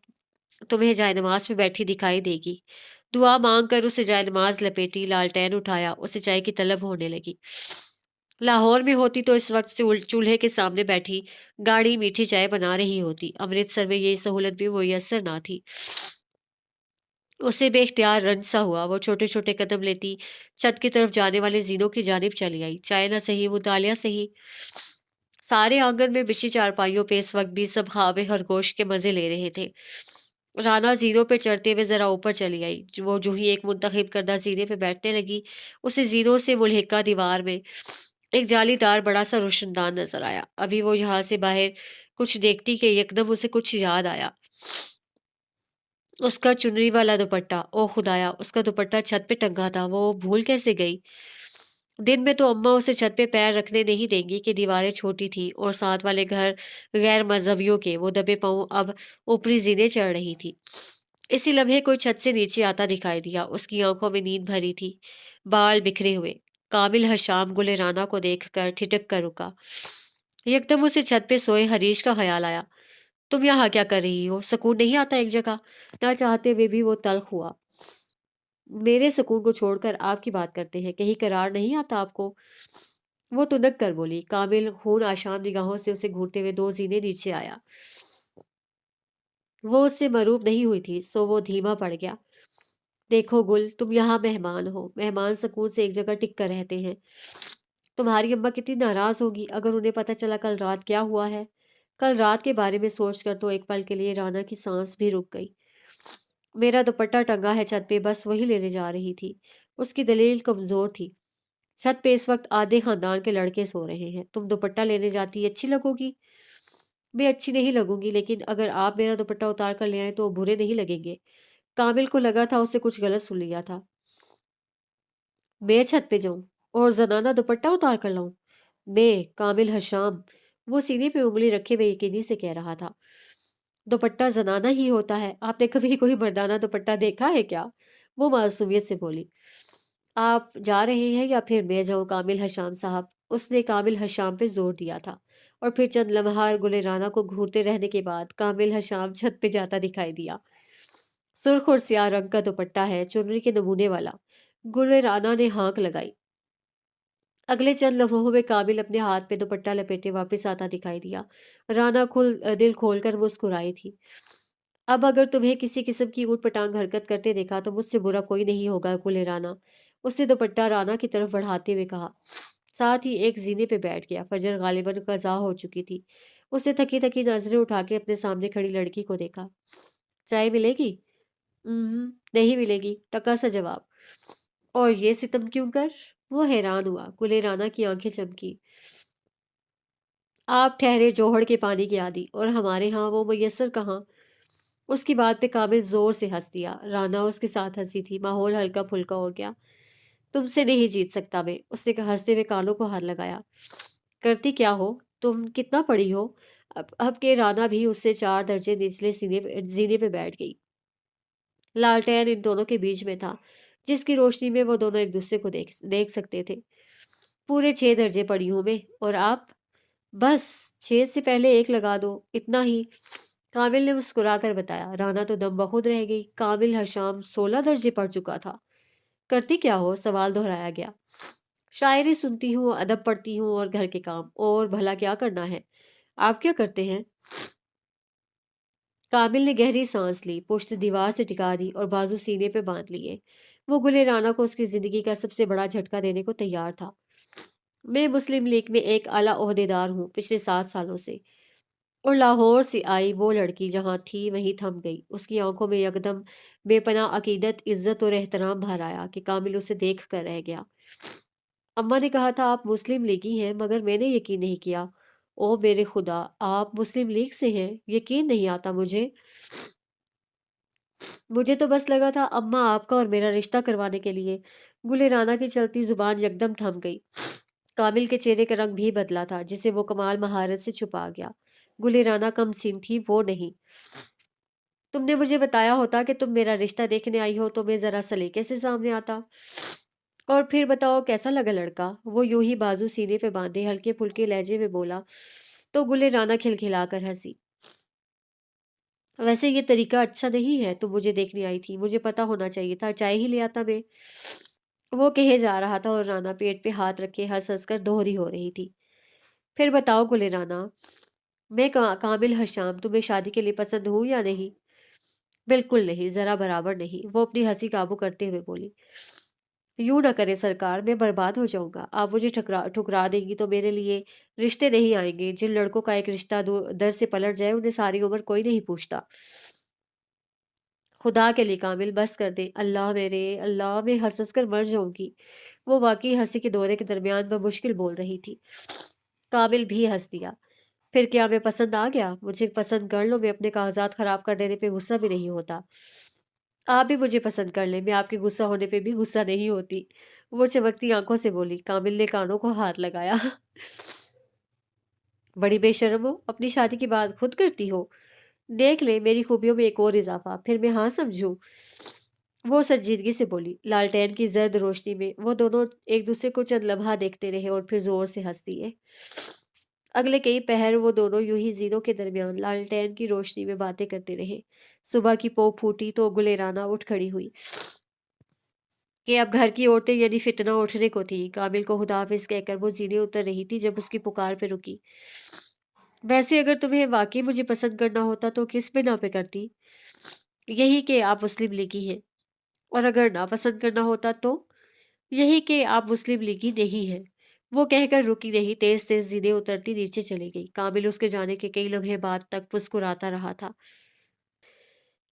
तुम्हें जायनमाज में बैठी दिखाई देगी। दुआ मांग कर उसे जायनमाज लपेटी, लालटेन उठाया, उसे चाय की तलब होने लगी। लाहौर में होती तो इस वक्त से चूल्हे के सामने बैठी गाढ़ी मीठी चाय बना रही होती। अमृतसर में ये सहूलत भी मुयस्सर ना थी। उसे बेख्तियार रंज सा हुआ। वो छोटे छोटे कदम लेती छत की तरफ जाने वाले जीनों की जानिब चली आई। चाय न सही, मुतालिया सही। सारे आंगन में बिछी चारपाइयों पे इस वक्त भी सब ख्वाब खरगोश के मजे ले रहे थे। राना जीनों पे चढ़ते हुए जरा ऊपर चली आई। वो जो ही एक मुंतखब करदा जीने पे बैठने लगी, उसे जीनों से मुल्हिका दीवार में एक जालीदार बड़ा सा रोशनदान नजर आया। अभी वो यहाँ से बाहर कुछ देखती कि यकदम उसे कुछ याद आया। उसका चुनरी वाला दुपट्टा, ओ खुदाया, उसका दुपट्टा छत पे टंगा था। वो भूल कैसे गई? दिन में तो अम्मा उसे छत पे पैर रखने नहीं देंगी कि दीवारें छोटी थी और साथ वाले घर गैर मजहबियों के। वो दबे पांव अब ऊपरी जीने चढ़ रही थी। इसी लम्हे कोई छत से नीचे आता दिखाई दिया। उसकी आंखों में नींद भरी थी, बाल बिखरे हुए। कामिल हशाम गुले राना को देखकर ठिठक कर रुका। एकदम उसे छत पे सोए हरीश का ख्याल आया। तुम यहाँ क्या कर रही हो? सकून नहीं आता एक जगह? ना चाहते हुए भी वो तल्ख हुआ। मेरे सुकून को छोड़कर आपकी बात करते हैं, कहीं करार नहीं आता आपको? वो तुनक कर बोली। कामिल खून आशान निगाहों से उसे घूरते हुए 2 जीने नीचे आया। वो उससे मरूब नहीं हुई थी, सो वो धीमा पड़ गया। देखो गुल, तुम यहाँ मेहमान हो। मेहमान सुकून से एक जगह टिक कर रहते हैं। तुम्हारी अम्मा कितनी नाराज होगी अगर उन्हें पता चला कल रात क्या हुआ है। कल रात के बारे में सोचकर तो एक पल के लिए राना की सांस भी रुक गई। मेरा दुपट्टा टंगा है छत पे, बस वही लेने जा रही थी। उसकी दलील कमजोर थी। छत पे इस वक्त आधे खानदान के लड़के सो रहे हैं। तुम दुपट्टा लेने जाती अच्छी लगोगी? मैं अच्छी नहीं लगूंगी, लेकिन अगर आप मेरा दुपट्टा उतार कर ले आए तो बुरे नहीं लगेंगे। कामिल को लगा था उसे कुछ गलत सुन लिया था। मैं छत पे जाऊं और जनाना दुपट्टा उतार कर लाऊं? मैं कामिल हशाम, वो सीने पे उंगली रखे बेयकीनी से कह रहा था। दुपट्टा जनाना ही होता है, आपने कभी कोई मर्दाना दुपट्टा देखा है क्या? वो मासूमियत से बोली। आप जा रहे हैं या फिर मैं जाऊं कामिल हशाम साहब? उसने कामिल हशाम पे जोर दिया था। और फिर चंद लम्हा गुले राना को घूरते रहने के बाद कामिल हशाम छत पे जाता दिखाई दिया। सुर्ख और सियाह रंग का दुपट्टा है, चुनरी के नमूने वाला। गुले राना ने हाँक लगाई। अगले चंद लम्हों में काबिल अपने हाथ में दुपट्टा लपेटे वापस आता दिखाई दिया। राना दिल खोलकर मुस्कुराई थी। अब अगर तुम्हें किसी किस्म की ऊट पटांग हरकत करते देखा तो मुझसे बुरा कोई नहीं होगा गुले राना। उसने दुपट्टा राना की तरफ बढ़ाते हुए कहा। साथ ही एक जीने पे बैठ गया। फजर गालिबन कज़ा हो चुकी थी। उसने थकी थकी नजरें उठा के अपने सामने खड़ी लड़की को देखा। चाय मिलेगी? नहीं मिलेगी, टका सा जवाब। और ये सितम क्यों कर? वो हैरान हुआ। गुले राना की आंखें चमकी। आप ठहरे जोहड़ के पानी के आदी, और हमारे यहाँ वो मुयस्सर कहाँ? उसकी बात पे काबिल जोर से हंस दिया। राना उसके साथ हंसी थी। माहौल हल्का फुल्का हो गया। तुमसे नहीं जीत सकता मैं, उसने हंसते हुए कानों को हाथ लगाया। करती क्या हो तुम? कितना पढ़ी हो? अब के राना भी उससे 4 दर्जे निचले जीने पे बैठ गई। लालटेन इन दोनों के बीच में था, जिसकी रोशनी में वो दोनों एक दूसरे को देख देख सकते थे। पूरे 6 दर्जे पढ़ी हूं मैं। और आप? बस 6 से पहले 1 लगा दो, इतना ही। कामिल ने मुस्कुरा कर बताया। राना तो दम बखुद रह गई। कामिल हशाम 16 दर्जे पढ़ चुका था। करती क्या हो? सवाल दोहराया गया। शायरी सुनती हूँ, अदब पढ़ती हूँ और घर के काम। और भला क्या करना है? आप क्या करते हैं? काबिल ने गहरी सांस ली, पुश्त दीवार से टिका दी और बाजू सीने पे बांध लिए। वो गुले राना को उसकी जिंदगी का सबसे बड़ा झटका देने को तैयार था। मैं मुस्लिम लीग में एक आला ओहदेदार हूँ पिछले 7 सालों से। और लाहौर से आई वो लड़की जहाँ थी वहीं थम गई। उसकी आंखों में यकदम बेपनाह अकीदत, इज्जत और एहतराम भर आया कि कामिल उसे देख कर रह गया। अम्मा ने कहा था आप मुस्लिम लीगी हैं, मगर मैंने यकीन नहीं किया। ओ मेरे खुदा, आप मुस्लिम लीग से हैं? यकीन नहीं आता मुझे। मुझे तो बस लगा था अम्मा आपका और मेरा रिश्ता करवाने के लिए। गुले राना की चलती जुबान यकदम थम गई। कामिल के चेहरे का रंग भी बदला था, जिसे वो कमाल महारत से छुपा गया। गुले राना कम सीन थी, वो नहीं। तुमने मुझे बताया होता कि तुम मेरा रिश्ता देखने आई हो तो मैं जरा सलीके से सामने आता। और फिर बताओ कैसा लगा लड़का? वो यूं ही बाजू सीने पे बांधे हल्के फुल्के लहजे में बोला। तो गुले राना खिलखिलाकर हंसी। वैसे ये तरीका अच्छा नहीं है। तुम मुझे देखने आई थी, मुझे पता होना चाहिए था, चाय ही ले आता मैं। वो कहे जा रहा था और राना पेट पे हाथ रखे हंस हंस कर दोहरी हो रही थी। फिर बताओ गुले राना, मैं कामिल हशाम तुम्हें शादी के लिए पसंद हूँ या नहीं? बिल्कुल नहीं, जरा बराबर नहीं। वो अपनी हंसी काबू करते हुए बोली। यूं ना करे सरकार, मैं बर्बाद हो जाऊंगा। आप मुझे ठुकरा ठुकरा देंगी तो मेरे लिए रिश्ते नहीं आएंगे। जिन लड़कों का एक रिश्ता दर से पलट जाए उन्हें सारी उम्र कोई नहीं पूछता। खुदा के लिए कामिल बस कर दे। अल्लाह मेरे अल्लाह, मैं हंस हंस कर मर जाऊंगी। वो वाकई हंसी के दौरे के दरमियान बमुश्किल बोल रही थी। कामिल भी हंस दिया। फिर क्या मैं पसंद आ गया? मुझे पसंद कर लो, मैं अपने कागजात खराब कर देने पे गुस्सा भी नहीं होता। आप भी मुझे पसंद कर ले, मैं आपके गुस्सा होने पे भी गुस्सा नहीं होती। वो चमकती आंखों से बोली। कामिल ने कानों को हाथ लगाया। बड़ी बेशर्म हो, अपनी शादी की बात खुद करती हो। देख ले मेरी खूबियों में एक और इजाफा, फिर मैं हाँ समझूं। वो संजीदगी से बोली। लालटेन की जर्द रोशनी में वो दोनों एक दूसरे को चंद लम्हा देखते रहे और फिर जोर से हंस दिए। अगले कई पहर वो दोनों यूं ही जीनों के दरमियान लालटेन की रोशनी में बातें करते रहे। सुबह की पोप फूटी तो गुलेराना उठ खड़ी हुई कि अब घर की औरतें यानी फितना उठने को थी। काबिल को खुदाफिज कहकर वो जीने उतर रही थी जब उसकी पुकार पे रुकी। वैसे अगर तुम्हें वाकई मुझे पसंद करना होता तो किस बिना पे करती? यही कि आप मुस्लिम लीगी हैं। और अगर नापसंद करना होता तो? यही कि आप मुस्लिम लीगी नहीं हैं। वो कहकर रुकी नहीं, तेज तेज जीने उतरती नीचे चली गई। काबिल उसके जाने के कई लम्हे बाद तक मुस्कुराता रहा था।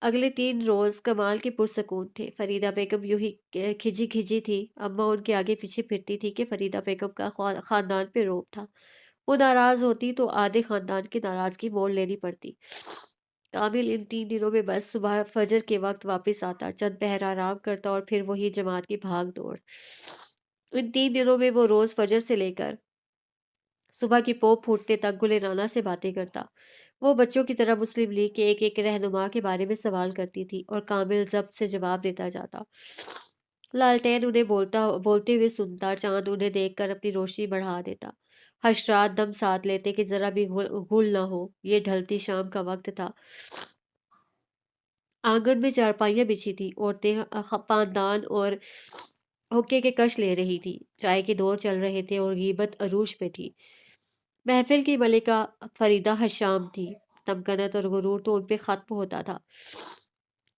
अगले 3 रोज कमाल के पुरसकून थे। फरीदा बेगम यूं ही खिजी खिजी थी। अम्मा उनके आगे पीछे फिरती थी कि फरीदा बेगम का खानदान पे रोब था। वो नाराज होती तो आधे खानदान की नाराजगी मोल लेनी पड़ती। कामिल इन 3 दिनों में बस सुबह फजर के वक्त वापस आता, चंद पहर आराम करता और फिर वही जमात की भाग दौड़। इन 3 दिनों में वो रोज फजर से लेकर सुबह की पोप फूटते तक गुले राना से बातें करता। वो बच्चों की तरह मुस्लिम लीग के एक एक रहनुमा के बारे में सवाल करती थी और कामिल जब्त से जवाब देता जाता। लालटेन उन्हें बोलते हुए सुनता, चांद उन्हें देखकर अपनी रोशनी बढ़ा देता। हशरात दम साथ लेते कि जरा भी गुल न हो। ये ढलती शाम का वक्त था। आंगन में चारपाइयाँ बिछी थी। औरतें पानदान और हुक्के के कश ले रही थी। चाय के दौर चल रहे थे और गीबत अरूज पे थी। महफिल की मलिका फरीदा हशाम थी। तमकनत और गुरूर तो उन पे खत्म होता था।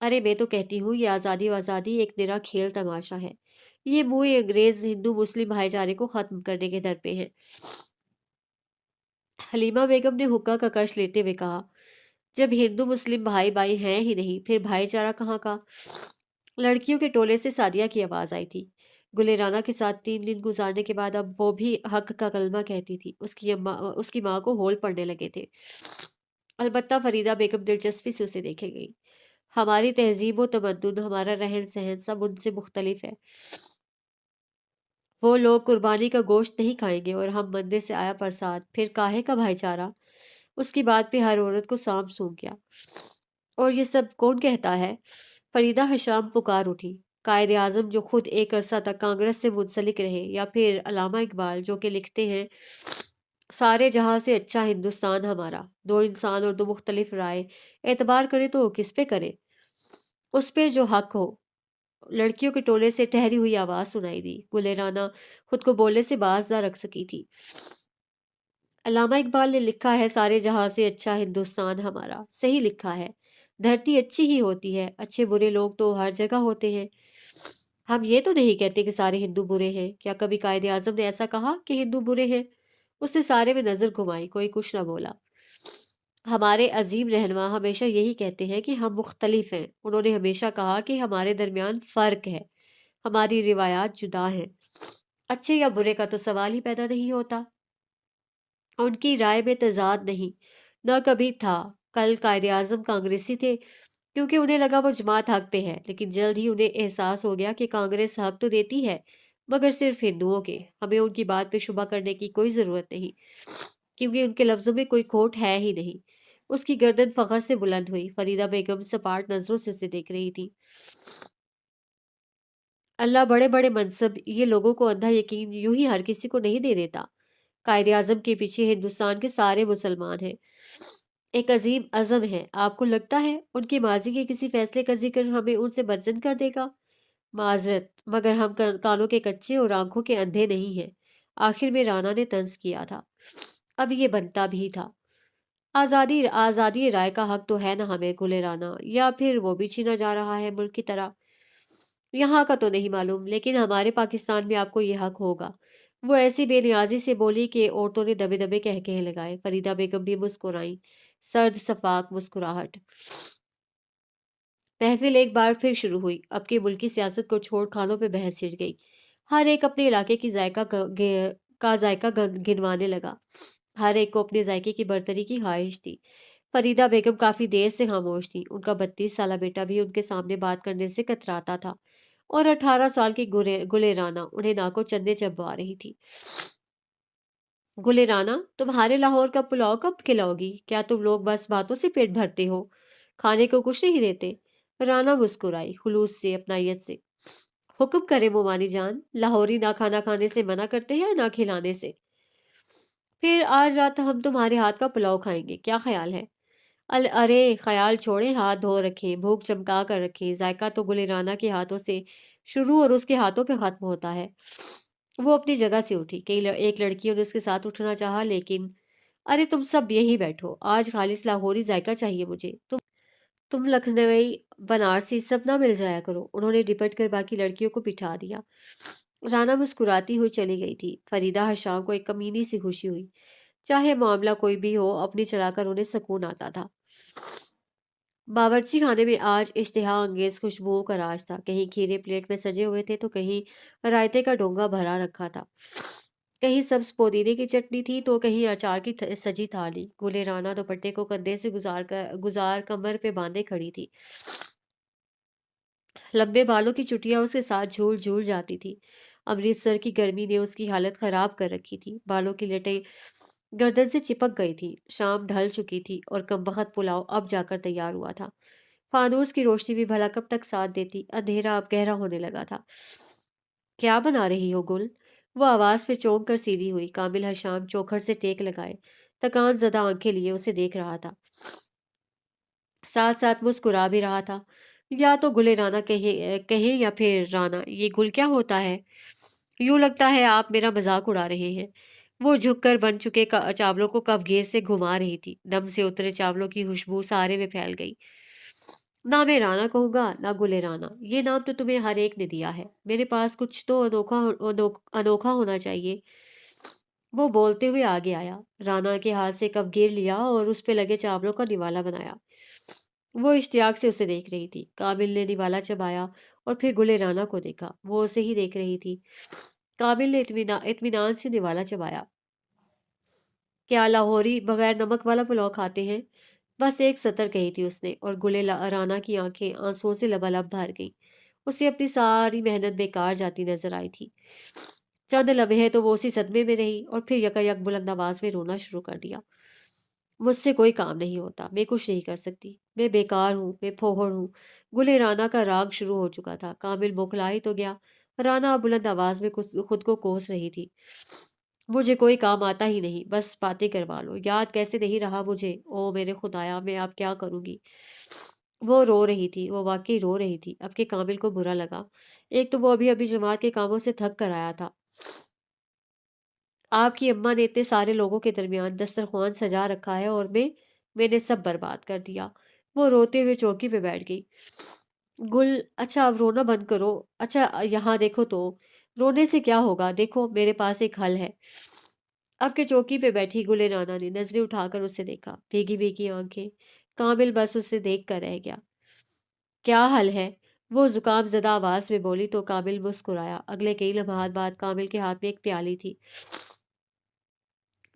अरे मैं तो कहती हूँ ये आज़ादी वाज़ादी एक निरा खेल तमाशा है। ये मुंह अंग्रेज हिंदू मुस्लिम भाईचारे को खत्म करने के दर पे है। हलीमा बेगम ने हुक्का का कश लेते हुए कहा। जब हिंदू मुस्लिम भाई भाई हैं ही नहीं, फिर भाईचारा कहाँ का? लड़कियों के टोले से सादिया की आवाज आई थी। गुलेराना के साथ 3 दिन गुजारने के बाद अब वो भी हक का कलमा कहती थी। उसकी माँ को होल पड़ने लगे थे। अलबत्ता फरीदा बेगम दिलचस्पी से उसे देखे गई। हमारी तहजीब व तमद्दुन, हमारा रहन सहन सब उनसे मुख्तलिफ है। वो लोग कुर्बानी का गोश्त नहीं खाएंगे और हम मंदिर से आया प्रसाद, फिर काहे का भाईचारा? उसकी बात पे हर औरत को सांप सूंघ गया। और ये सब कौन कहता है? फरीदा हशाम पुकार उठी। कायदे आजम जो खुद एक अरसा तक कांग्रेस से मुंसलिक रहे, या फिर अलामा इकबाल जो कि लिखते हैं سارے جہاں سے اچھا ہندوستان ہمارا، دو انسان اور دو مختلف رائے، اعتبار کرے تو کس پہ کرے؟ اس پہ جو حق ہو۔ لڑکیوں کے ٹولے سے ٹھہری ہوئی آواز سنائی دی۔ گلے رانا خود کو بولنے سے باز نہ رکھ سکی تھی۔ علامہ اقبال نے لکھا ہے سارے جہاں سے اچھا ہندوستان ہمارا، صحیح لکھا ہے۔ دھرتی اچھی ہی ہوتی ہے، اچھے برے لوگ تو ہر جگہ ہوتے ہیں۔ ہم یہ تو نہیں کہتے کہ سارے ہندو برے ہیں، کیا کبھی قائد اعظم نے ایسا کہا کہ ہندو برے ہیں؟ اس نے سارے میں نظر گھمائی، کوئی کچھ نہ بولا۔ ہمارے عظیم رہنما ہمیشہ یہی کہتے ہیں کہ ہم مختلف ہیں، انہوں نے ہمیشہ کہا کہ ہمارے درمیان فرق ہے، ہماری روایات جدا ہیں، اچھے یا برے کا تو سوال ہی پیدا نہیں ہوتا۔ ان کی رائے میں تضاد نہیں، نہ کبھی تھا۔ کل قائد اعظم کانگریسی تھے کیونکہ انہیں لگا وہ جماعت حق پہ ہے، لیکن جلد ہی انہیں احساس ہو گیا کہ کانگریس حق تو دیتی ہے مگر صرف ہندوؤں کے۔ ہمیں ان کی بات پہ شبہ کرنے کی کوئی ضرورت نہیں کیونکہ ان کے لفظوں میں کوئی کھوٹ ہے ہی نہیں۔ اس کی گردن فخر سے بلند ہوئی۔ فریدہ بیگم سپاٹ نظروں سے اسے دیکھ رہی تھی۔ اللہ بڑے بڑے منصب، یہ لوگوں کو اندھا یقین یوں ہی ہر کسی کو نہیں دے دیتا۔ قائد اعظم کے پیچھے ہندوستان کے سارے مسلمان ہیں، ایک عظیم عزم ہے۔ آپ کو لگتا ہے ان کے ماضی کے کسی فیصلے کا ذکر ہمیں ان سے بدزن کر دے گا؟ معذرت مگر ہم کانوں کے کچے اور آنکھوں کے اندھے نہیں ہیں۔ آخر میں رانا نے طنز کیا تھا، اب یہ بنتا بھی تھا۔ آزادی رائے کا حق تو ہے نا ہمیں گلے رانا، یا پھر وہ بھی چھینا جا رہا ہے ملک کی طرح؟ یہاں کا تو نہیں معلوم، لیکن ہمارے پاکستان میں آپ کو یہ حق ہوگا۔ وہ ایسی بے نیازی سے بولی کہ عورتوں نے دبے دبے کہے لگائے۔ فریدہ بیگم بھی مسکرائیں، سرد شفاف مسکراہٹ۔ محفل ایک بار پھر شروع ہوئی۔ اب کی ملکی سیاست کو چھوڑ کھانوں پہ بحث چھڑ گئی۔ ہر ایک اپنے علاقے کی ذائقہ گنوانے لگا۔ ہر ایک کو اپنے ذائقے کی برتری کی خواہش تھی۔ فریدہ بیگم کافی دیر سے خاموش تھی۔ ان کا 32 سالہ بیٹا بھی ان کے سامنے بات کرنے سے کتراتا تھا اور 18 سال کی گلے رانا انہیں ناکو چندے چبوا رہی تھی۔ گلے رانا، تمہارے لاہور کا پلاؤ کب کھلاؤ گی؟ کیا تم لوگ بس باتوں سے پیٹ بھرتے ہو، کھانے کو کچھ نہیں دیتے؟ رانا مسکرائی، خلوص سے، اپنائیت سے۔ حکم کرے مومانی جان، لاہوری نہ کھانا کھانے سے منع کرتے ہیں نہ کھلانے سے۔ پھر آج رات ہم تمہارے ہاتھ کا پلاؤ کھائیں گے، کیا خیال ہے؟ ارے خیال چھوڑیں، ہاتھ دھو رکھیں، بھوک چمکا کر رکھیں۔ ذائقہ تو گلے رانا کے ہاتھوں سے شروع اور اس کے ہاتھوں پہ ختم ہوتا ہے۔ وہ اپنی جگہ سے اٹھی، ایک لڑکیوں نے اس کے ساتھ اٹھنا چاہا لیکن ارے تم سب یہی بیٹھو، آج خالص لاہوری ذائقہ چاہیے مجھے۔ تم لکھنوی بنارسی سب نہ مل جایا کرو۔ انہوں نے ڈپٹ کر باقی لڑکیوں کو بٹھا دیا۔ رانا مسکراتی ہوئی چلی گئی تھی۔ فریدہ حشام کو ایک کمینی سی خوشی ہوئی۔ چاہے معاملہ کوئی بھی ہو، اپنی چڑھا کر انہیں سکون آتا تھا۔ باورچی خانے میں آج اشتہا انگیز خوشبوؤں کا راج تھا۔ کہیں کھیرے پلیٹ میں سجے ہوئے تھے تو کہیں رائتے کا ڈونگا بھرا رکھا تھا، کہیں سبز پودینے کی چٹنی تھی تو کہیں اچار کی سجی تھالی۔ گلے رانا دوپٹے کو کندھے سے گزار کمر پہ باندھے کھڑی تھی۔ لمبے بالوں کی چٹیاں اس کے ساتھ جھول جھول جاتی تھی۔ امرتسر کی گرمی نے اس کی حالت خراب کر رکھی تھی۔ بالوں کی لٹیں گردن سے چپک گئی تھی۔ شام ڈھل چکی تھی اور کم وقت پلاؤ اب جا کر تیار ہوا تھا۔ فانوس کی روشنی بھی بھلا کب تک ساتھ دیتی، اندھیرا اب گہرا ہونے لگا تھا۔ کیا بنا رہی ہو گل؟ وہ آواز پہ چونک کر سیدھی ہوئی۔ کامل حشام چوکھر سے ٹیک لگائے تکان زدہ آنکھیں لیے اسے دیکھ رہا تھا، ساتھ ساتھ مسکرا بھی رہا تھا۔ یا تو گلے رانا کہیں یا پھر رانا، یہ گل کیا ہوتا ہے؟ یوں لگتا ہے آپ میرا مذاق اڑا رہے ہیں۔ وہ جھک کر بن چکے چاولوں کو کفگیر سے گھما رہی تھی۔ دم سے اترے چاولوں کی خوشبو سارے میں پھیل گئی۔ نہ میں رانا کہوں گا نہ گلے رانا، یہ نام تو تمہیں ہر ایک نے دیا ہے۔ میرے پاس کچھ تو انوکھا ہونا چاہیے۔ وہ بولتے ہوئے آگے آیا، رانا کے ہاتھ سے کفگیر لیا اور اس پہ لگے چاولوں کا نوالا بنایا۔ وہ اشتیاق سے اسے دیکھ رہی تھی۔ کامل نے نوالا چبایا اور پھر گلے رانا کو دیکھا، وہ اسے ہی دیکھ رہی تھی۔ کامل نے اطمینان سے نوالا چبایا۔ کیا لاہوری بغیر نمک والا پلاؤ کھاتے ہیں؟ بس ایک سطر کہی تھی اس نے، اور گلے رانا کی آنکھیں آنسوؤں سے لبالب بھر گئیں۔ اسے اپنی ساری محنت بیکار جاتی نظر آئی تھی۔ چند لمحے تو وہ اسی صدمے میں رہی اور پھر یکا بلند آواز میں رونا شروع کر دیا۔ مجھ سے کوئی کام نہیں ہوتا، میں کچھ نہیں کر سکتی، میں بیکار ہوں، میں پھوہڑ ہوں۔ گلے رانا کا راگ شروع ہو چکا تھا۔ کامل بوکھلا ہی تو گیا۔ رانا بلند آواز میں خود کو کوس رہی تھی۔ مجھے کوئی کام آتا ہی نہیں، بس باتیں کروا لو۔ یاد کیسے نہیں رہا مجھے؟ او میرے خدایا، میں اب کیا کروں گی؟ وہ رو رہی تھی، وہ واقعی رو رہی تھی۔ اب کہ کامل کو برا لگا۔ ایک تو وہ ابھی ابھی جماعت کے کاموں سے تھک کر آیا تھا۔ آپ کی اماں نے اتنے سارے لوگوں کے درمیان دسترخوان سجا رکھا ہے اور میں نے سب برباد کر دیا۔ وہ روتے ہوئے چوکی پہ بیٹھ گئی۔ گل، اچھا اب رونا بند کرو۔ اچھا یہاں دیکھو تو، رونے سے کیا ہوگا؟ دیکھو میرے پاس ایک حل ہے۔ اب کے چوکی پہ بیٹھی گل رانا نے نظریں اٹھا کر اسے دیکھا، بھیگی بھیگی آنکھیں۔ کامل بس اسے دیکھ کر رہ گیا۔ کیا حل ہے؟ وہ زکام زدہ آواز میں بولی تو کامل مسکرایا۔ اگلے کئی لمحات بعد کامل کے ہاتھ میں ایک پیالی تھی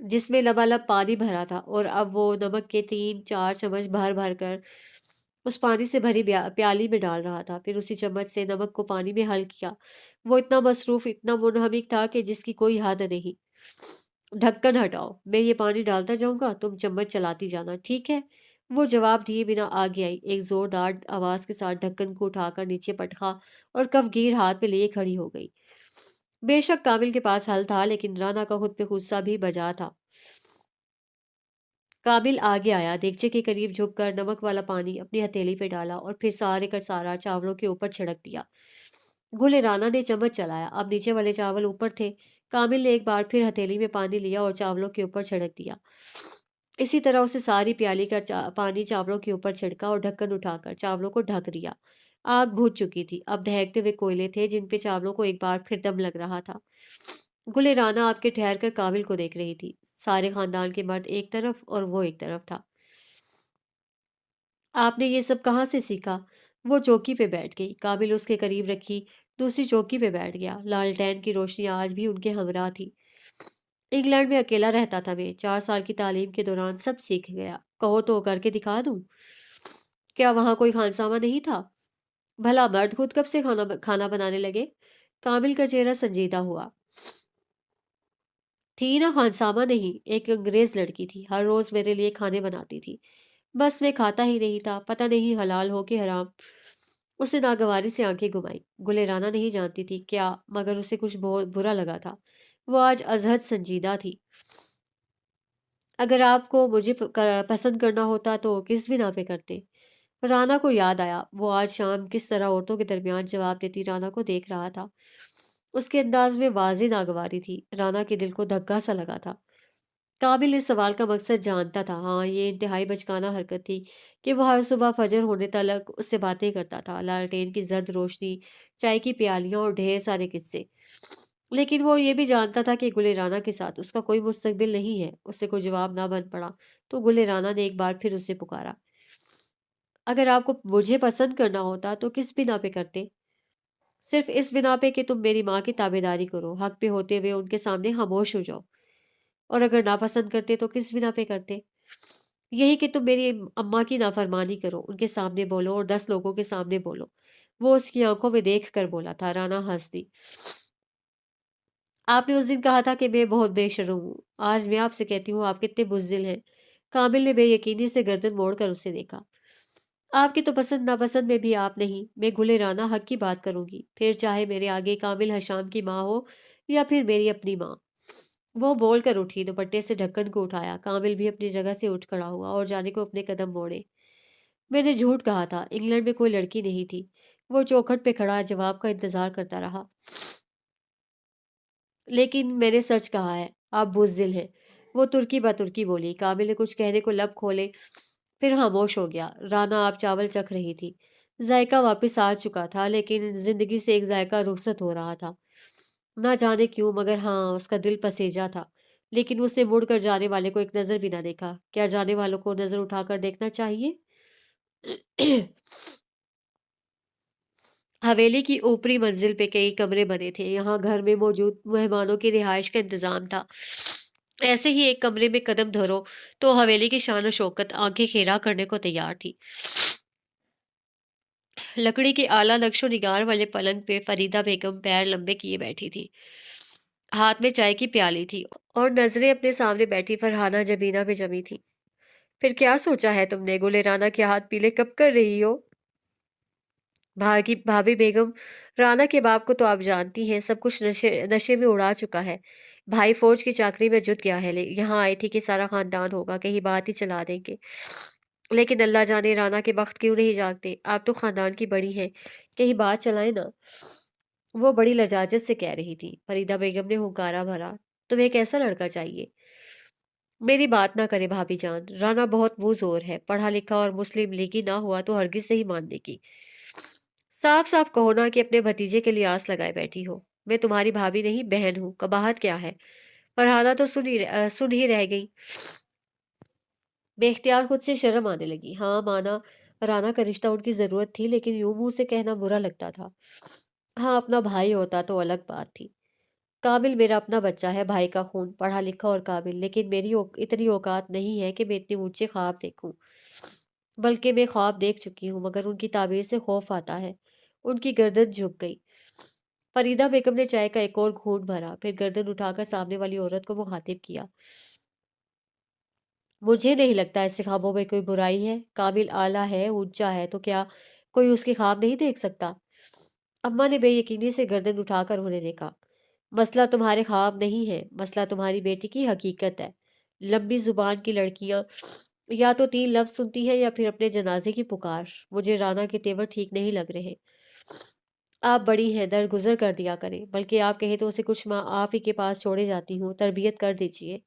جس میں لبالب پانی بھرا تھا، اور اب وہ نمک کے 3 4 چمچ بھر بھر کر اس پانی سے بھری پیالی میں ڈال رہا تھا، پھر اسی چمچ سے نمک کو پانی میں حل کیا۔ وہ اتنا مصروف، اتنا منہمک تھا کہ جس کی کوئی حد نہیں۔ ڈھکن ہٹاؤ، میں یہ پانی ڈالتا جاؤں گا، تم چمچ چلاتی جانا، ٹھیک ہے؟ وہ جواب دیے بنا آگے آئی، ایک زوردار آواز کے ساتھ ڈھکن کو اٹھا کر نیچے پٹخا اور کف گیر ہاتھ میں لیے کھڑی ہو گئی۔ بے شک کامل کے پاس حل تھا، لیکن رانا کا خود پہ غصہ بھی بجا تھا۔ کامل آگے آیا، دیگچے کے قریب جھک کر نمک والا پانی اپنی ہتھیلی پہ ڈالا اور پھر سارے کا سارا چاولوں کے اوپر چھڑک دیا۔ گل رانا نے چمچ چلایا، اب نیچے والے چاول اوپر تھے۔ کامل نے ایک بار پھر ہتھیلی میں پانی لیا اور چاولوں کے اوپر چھڑک دیا۔ اسی طرح اسے ساری پیالی کا پانی چاولوں کے اوپر چھڑکا اور ڈھکن اٹھا کر چاولوں کو ڈھک دیا۔ آگ بجھ چکی تھی، اب دہکتے ہوئے کوئلے تھے جن پہ چاولوں کو ایک بار پھر دم لگ رہا تھا۔ گل رانا آپ کے ٹھہر کر کامل کو دیکھ رہی تھی۔ سارے خاندان کے مرد ایک طرف اور وہ ایک طرف تھا۔ آپ نے یہ سب کہاں سے سیکھا؟ وہ چوکی پہ بیٹھ گئی، کامل اس کے قریب رکھی دوسری چوکی پہ بیٹھ گیا۔ لالٹین کی روشنی آج بھی ان کے ہمراہ تھی۔ انگلینڈ میں اکیلا رہتا تھا میں، 4 سال کی تعلیم کے دوران سب سیکھ گیا۔ کہو تو کر کے دکھا دوں؟ کیا وہاں کوئی خانسامہ نہیں تھا؟ بھلا مرد خود کب سے کھانا بنانے لگے؟ کامل کا چہرہ سنجیدہ ہوا۔ تھی نا خانسامہ نہیں، ایک انگریز لڑکی تھی، ہر روز میرے لیے کھانے بناتی تھی، بس میں کھاتا ہی نہیں تھا، پتہ نہیں حلال ہو کہ حرام۔ اس نے ناگواری سے آنکھیں گھمائی۔ گل رانا نہیں جانتی تھی کیا، مگر اسے کچھ بہت برا لگا تھا۔ وہ آج ازحد سنجیدہ تھی۔ اگر آپ کو مجھے پسند کرنا ہوتا تو کس بنا پہ کرتے؟ رانا کو یاد آیا وہ آج شام کس طرح عورتوں کے درمیان جواب دیتی رانا کو دیکھ رہا تھا۔ اس کے انداز میں واضح ناگواری تھی۔ رانا کے دل کو دھکا سا لگا تھا۔ کامل اس سوال کا مقصد جانتا تھا۔ ہاں، یہ انتہائی بچکانہ حرکت تھی کہ وہ ہر صبح فجر ہونے تلک اس سے باتیں کرتا تھا، لالٹین کی زرد روشنی، چائے کی پیالیاں اور ڈھیر سارے قصے۔ لیکن وہ یہ بھی جانتا تھا کہ گل رانا کے ساتھ اس کا کوئی مستقبل نہیں ہے۔ اس سے کوئی جواب نہ بن پڑا تو گل رانا نے ایک بار پھر اسے پکارا۔ اگر آپ کو مجھے پسند کرنا ہوتا تو کس بنا پہ کرتے؟ صرف اس بنا پہ کہ تم میری ماں کی تابع داری کرو، حق پہ ہوتے ہوئے ان کے سامنے خاموش ہو جاؤ۔ اور اگر ناپسند کرتے تو کس بنا پہ کرتے؟ یہی کہ تم میری اماں کی نافرمانی کرو، ان کے سامنے بولو اور 10 لوگوں کے سامنے بولو۔ وہ اس کی آنکھوں میں دیکھ کر بولا تھا۔ رانا ہنس دی۔ آپ نے اس دن کہا تھا کہ میں بہت بے شرم ہوں، آج میں آپ سے کہتی ہوں آپ کتنے بزدل ہیں۔ کامل نے بے یقینی سے گردن موڑ کر اسے دیکھا۔ آپ کی تو پسند ناپسند میں بھی آپ نہیں، میں گل رانا حق کی بات کروں گی، پھر چاہے میرے آگے کامل حشام کی ماں ہو یا پھر میری اپنی ماں۔ وہ بول کر اٹھی، دوپٹے سے ڈھکن کو اٹھایا۔ کامل بھی اپنی جگہ سے اٹھ کھڑا ہوا اور جانے کو اپنے قدم موڑے۔ میں نے جھوٹ کہا تھا، انگلینڈ میں کوئی لڑکی نہیں تھی۔ وہ چوکھٹ پہ کھڑا جواب کا انتظار کرتا رہا۔ لیکن میں نے سچ کہا ہے، آپ بزدل ہیں، وہ ترکی بترکی بولی۔ کامل نے کچھ کہنے کو لب کھولے، پھر خاموش ہو گیا۔ رانا آپ چاول چکھ رہی تھی۔ ذائقہ واپس آ چکا تھا، لیکن زندگی سے ایک ذائقہ رخصت ہو رہا تھا۔ نہ جانے کیوں، مگر ہاں، اس کا دل پسیجا تھا۔ لیکن اسے مڑ کر جانے والے کو ایک نظر بھی نہ دیکھا۔ کیا جانے والوں کو نظر اٹھا کر دیکھنا چاہیے؟ حویلی کی اوپری منزل پہ کئی کمرے بنے تھے، یہاں گھر میں موجود مہمانوں کی رہائش کا انتظام تھا۔ ایسے ہی ایک کمرے میں قدم دھرو تو حویلی کی شان و شوکت آنکھیں کھیرا کرنے کو تیار تھی۔ لکڑی کے اعلیٰ نقش و نگار والے پلنگ پہ فریدہ بیگم پیر لمبے کیے بیٹھی تھی، ہاتھ میں چائے کی پیالی تھی اور نظریں اپنے سامنے بیٹھی فرحانہ جبینہ پہ جمی تھی۔ پھر کیا سوچا ہے تم نے؟ گل رانا کے ہاتھ پیلے کب کر رہی ہو؟ भाभी बेगम, राना के बाप को तो आप जानती हैं, सब कुछ नशे नशे में उड़ा चुका है। भाई फौज की चाकरी में जुट गया है। यहाँ आई थी कि सारा खानदान होगा, कहीं बात ही चला देंगे। लेकिन अल्लाह जाने राना के वक्त क्यों नहीं जागते। आप तो खानदान की बड़ी हैं, कहीं बात चलाए ना। वो बड़ी लजाजत से कह रही थी। फरीदा बेगम ने हुंकारा भरा। तुम्हें कैसा लड़का चाहिए? मेरी बात ना करे भाभी जान, राना बहुत मुंह जोर है, पढ़ा लिखा और मुस्लिम लीगी ना हुआ तो हरगिज नहीं मान देगी। साफ साफ कहो ना कि अपने भतीजे के लिए आस लगाए बैठी हो। मैं तुम्हारी भाभी नहीं बहन हूँ, कबाहत क्या है? फरहाना तो सुन ही रह गई। बेख्तियार खुद से शर्म आने लगी। हाँ माना, राना का रिश्ता उनकी जरूरत थी, लेकिन यूं मुंह से कहना बुरा लगता था। हाँ, अपना भाई होता तो अलग बात थी। काबिल मेरा अपना बच्चा है, भाई का खून, पढ़ा लिखा और काबिल, लेकिन इतनी औकात नहीं है कि मैं इतने ऊंचे ख्वाब देखूं। बल्कि मैं ख्वाब देख चुकी हूँ, मगर उनकी ताबीर से खौफ आता है। उनकी गर्दन झुक गई। फरीदा बेगम ने चाय का एक और घूंट भरा, फिर गर्दन उठाकर सामने वाली औरत को मुखातिब किया। मुझे नहीं लगता ऐसे ख्वाबों में कोई बुराई है। काबिल आला है, ऊंचा है, तो क्या कोई उसके ख्वाब नहीं देख सकता? अम्मा ने बेयकीनी से गर्दन उठाकर उन्हें देखा। मसला तुम्हारे ख्वाब नहीं है, मसला तुम्हारी बेटी की हकीकत है। लंबी जुबान की लड़कियां या तो तीन लफ्ज सुनती हैं या फिर अपने जनाजे की पुकार। मुझे राना के तेवर ठीक नहीं लग रहे। आप बड़ी हैं, दरगुजर कर दिया करें, बल्कि आप कहें तो उसे कुछ माँ आप ही के पास छोड़े जाती हूँ, तरबियत कर दीजिए।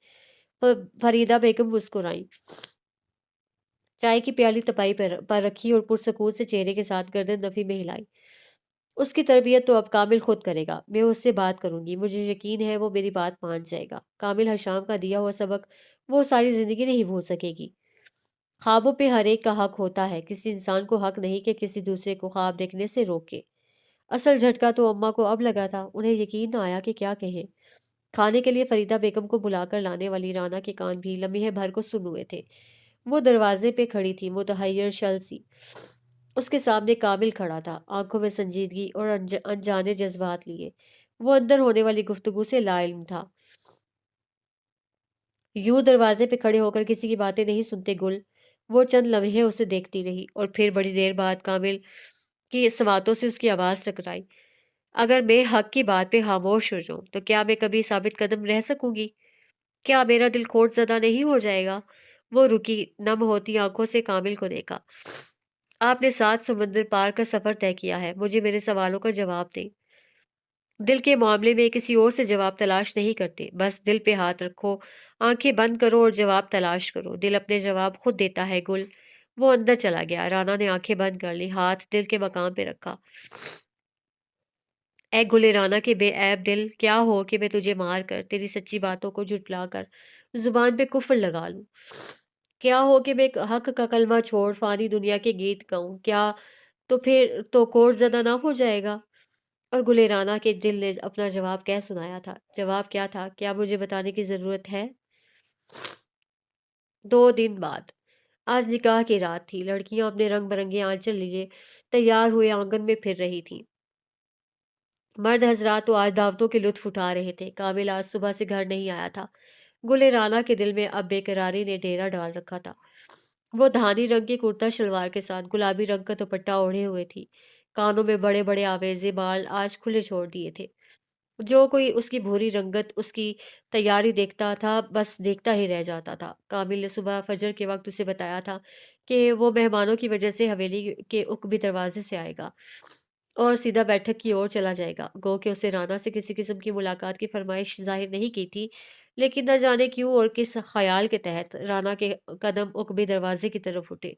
फरीदा बेगम मुस्कुराई, चाय की प्याली तपाई पर रखी और पुरसकून से चेहरे के साथ गर्दन नफी में हिलाई। उसकी तरबियत तो अब कामिल खुद करेगा। मैं उससे बात करूंगी, मुझे यकीन है वो मेरी बात मान जाएगा। कामिल हशाम का दिया हुआ सबक वो सारी जिंदगी नहीं भूल सकेगी। ख्वाबों पे हर एक का हक होता है, किसी इंसान को हक नहीं कि किसी दूसरे को ख्वाब देखने से रोके। असल झटका तो अम्मा को अब लगा था। उन्हें यकीन न आया कि क्या कहें। खाने के लिए फरीदा बेगम को बुलाकर लाने वाली राना के कान भी लम्हे भर को सुन हुए थे। वो दरवाजे पे खड़ी थी, मुतहैयर शल सी। उसके सामने कामिल खड़ा था, आंखों में संजीदगी और अनजाने जज्बात लिए। वो अंदर होने वाली गुफ्तगू से लाइल्म था। यूं दरवाजे पे खड़े होकर किसी की बातें नहीं सुनते गुल। वो चंद लम्हे उसे देखती रही और फिर बड़ी देर बाद कामिल की सवातों से उसकी आवाज टकराई। अगर मैं हक की बात पे खामोश हो जाऊं तो क्या मैं कभी साबित कदम रह सकूंगी? क्या मेरा दिल खोट ज़दा नहीं हो जाएगा? वो रुकी, नम होती आंखों से कामिल को देखा। आपने 7 समुंदर पार कर सफर तय किया है, मुझे मेरे सवालों का जवाब दें। दिल के मामले में किसी और से जवाब तलाश नहीं करते, बस दिल पे हाथ रखो, आंखें बंद करो और जवाब तलाश करो। दिल अपने जवाब खुद देता है गुल। वो अंदर चला गया। राना ने आंखें बंद कर ली, हाथ दिल के मकाम पे रखा। ऐ गुले राना के बेऐब दिल, क्या हो कि मैं तुझे मार कर, तेरी सच्ची बातों को झुठला कर जुबान पे कुफ्र लगा लूं? क्या हो कि मैं हक का कलमा छोड़ फानी दुनिया के गीत गाऊं? क्या तो फिर तो कोर्ट ज़दा ना हो जाएगा? और गुलेराना के दिल ने अपना जवाब कह सुनाया था। जवाब क्या था? क्या मुझे बताने की ज़रूरत है? 2 दिन बाद आज निकाह की रात थी। लड़कियां अपने रंग बिरंगे आंचल लिए तैयार हुए आंगन में फिर रही थीं। मर्द हजरात तो आज दावतों के लुत्फ उठा रहे थे। काबिल आज सुबह से घर नहीं आया था। गुलेराना के दिल में अब बेकरारी ने डेरा डाल रखा था। वो धानी रंग की कुर्ता शलवार के साथ गुलाबी रंग का दुपट्टा ओढ़े हुए थी। कानों में बड़े बड़े आवेजे बाल आज खुले छोड़ दिए थे। जो कोई उसकी भूरी रंगत, उसकी तैयारी देखता था, बस देखता ही रह जाता था। कामिल ने सुबह फजर के वक्त उसे बताया था कि वो मेहमानों की वजह से हवेली के उकबी दरवाजे से आएगा और सीधा बैठक की ओर चला जाएगा। गो कि उसे राना से किसी किस्म की मुलाकात की फरमाइश जाहिर नहीं की थी, लेकिन न जाने क्यों और किस ख्याल के तहत राना के कदम उकबी दरवाजे की तरफ उठे।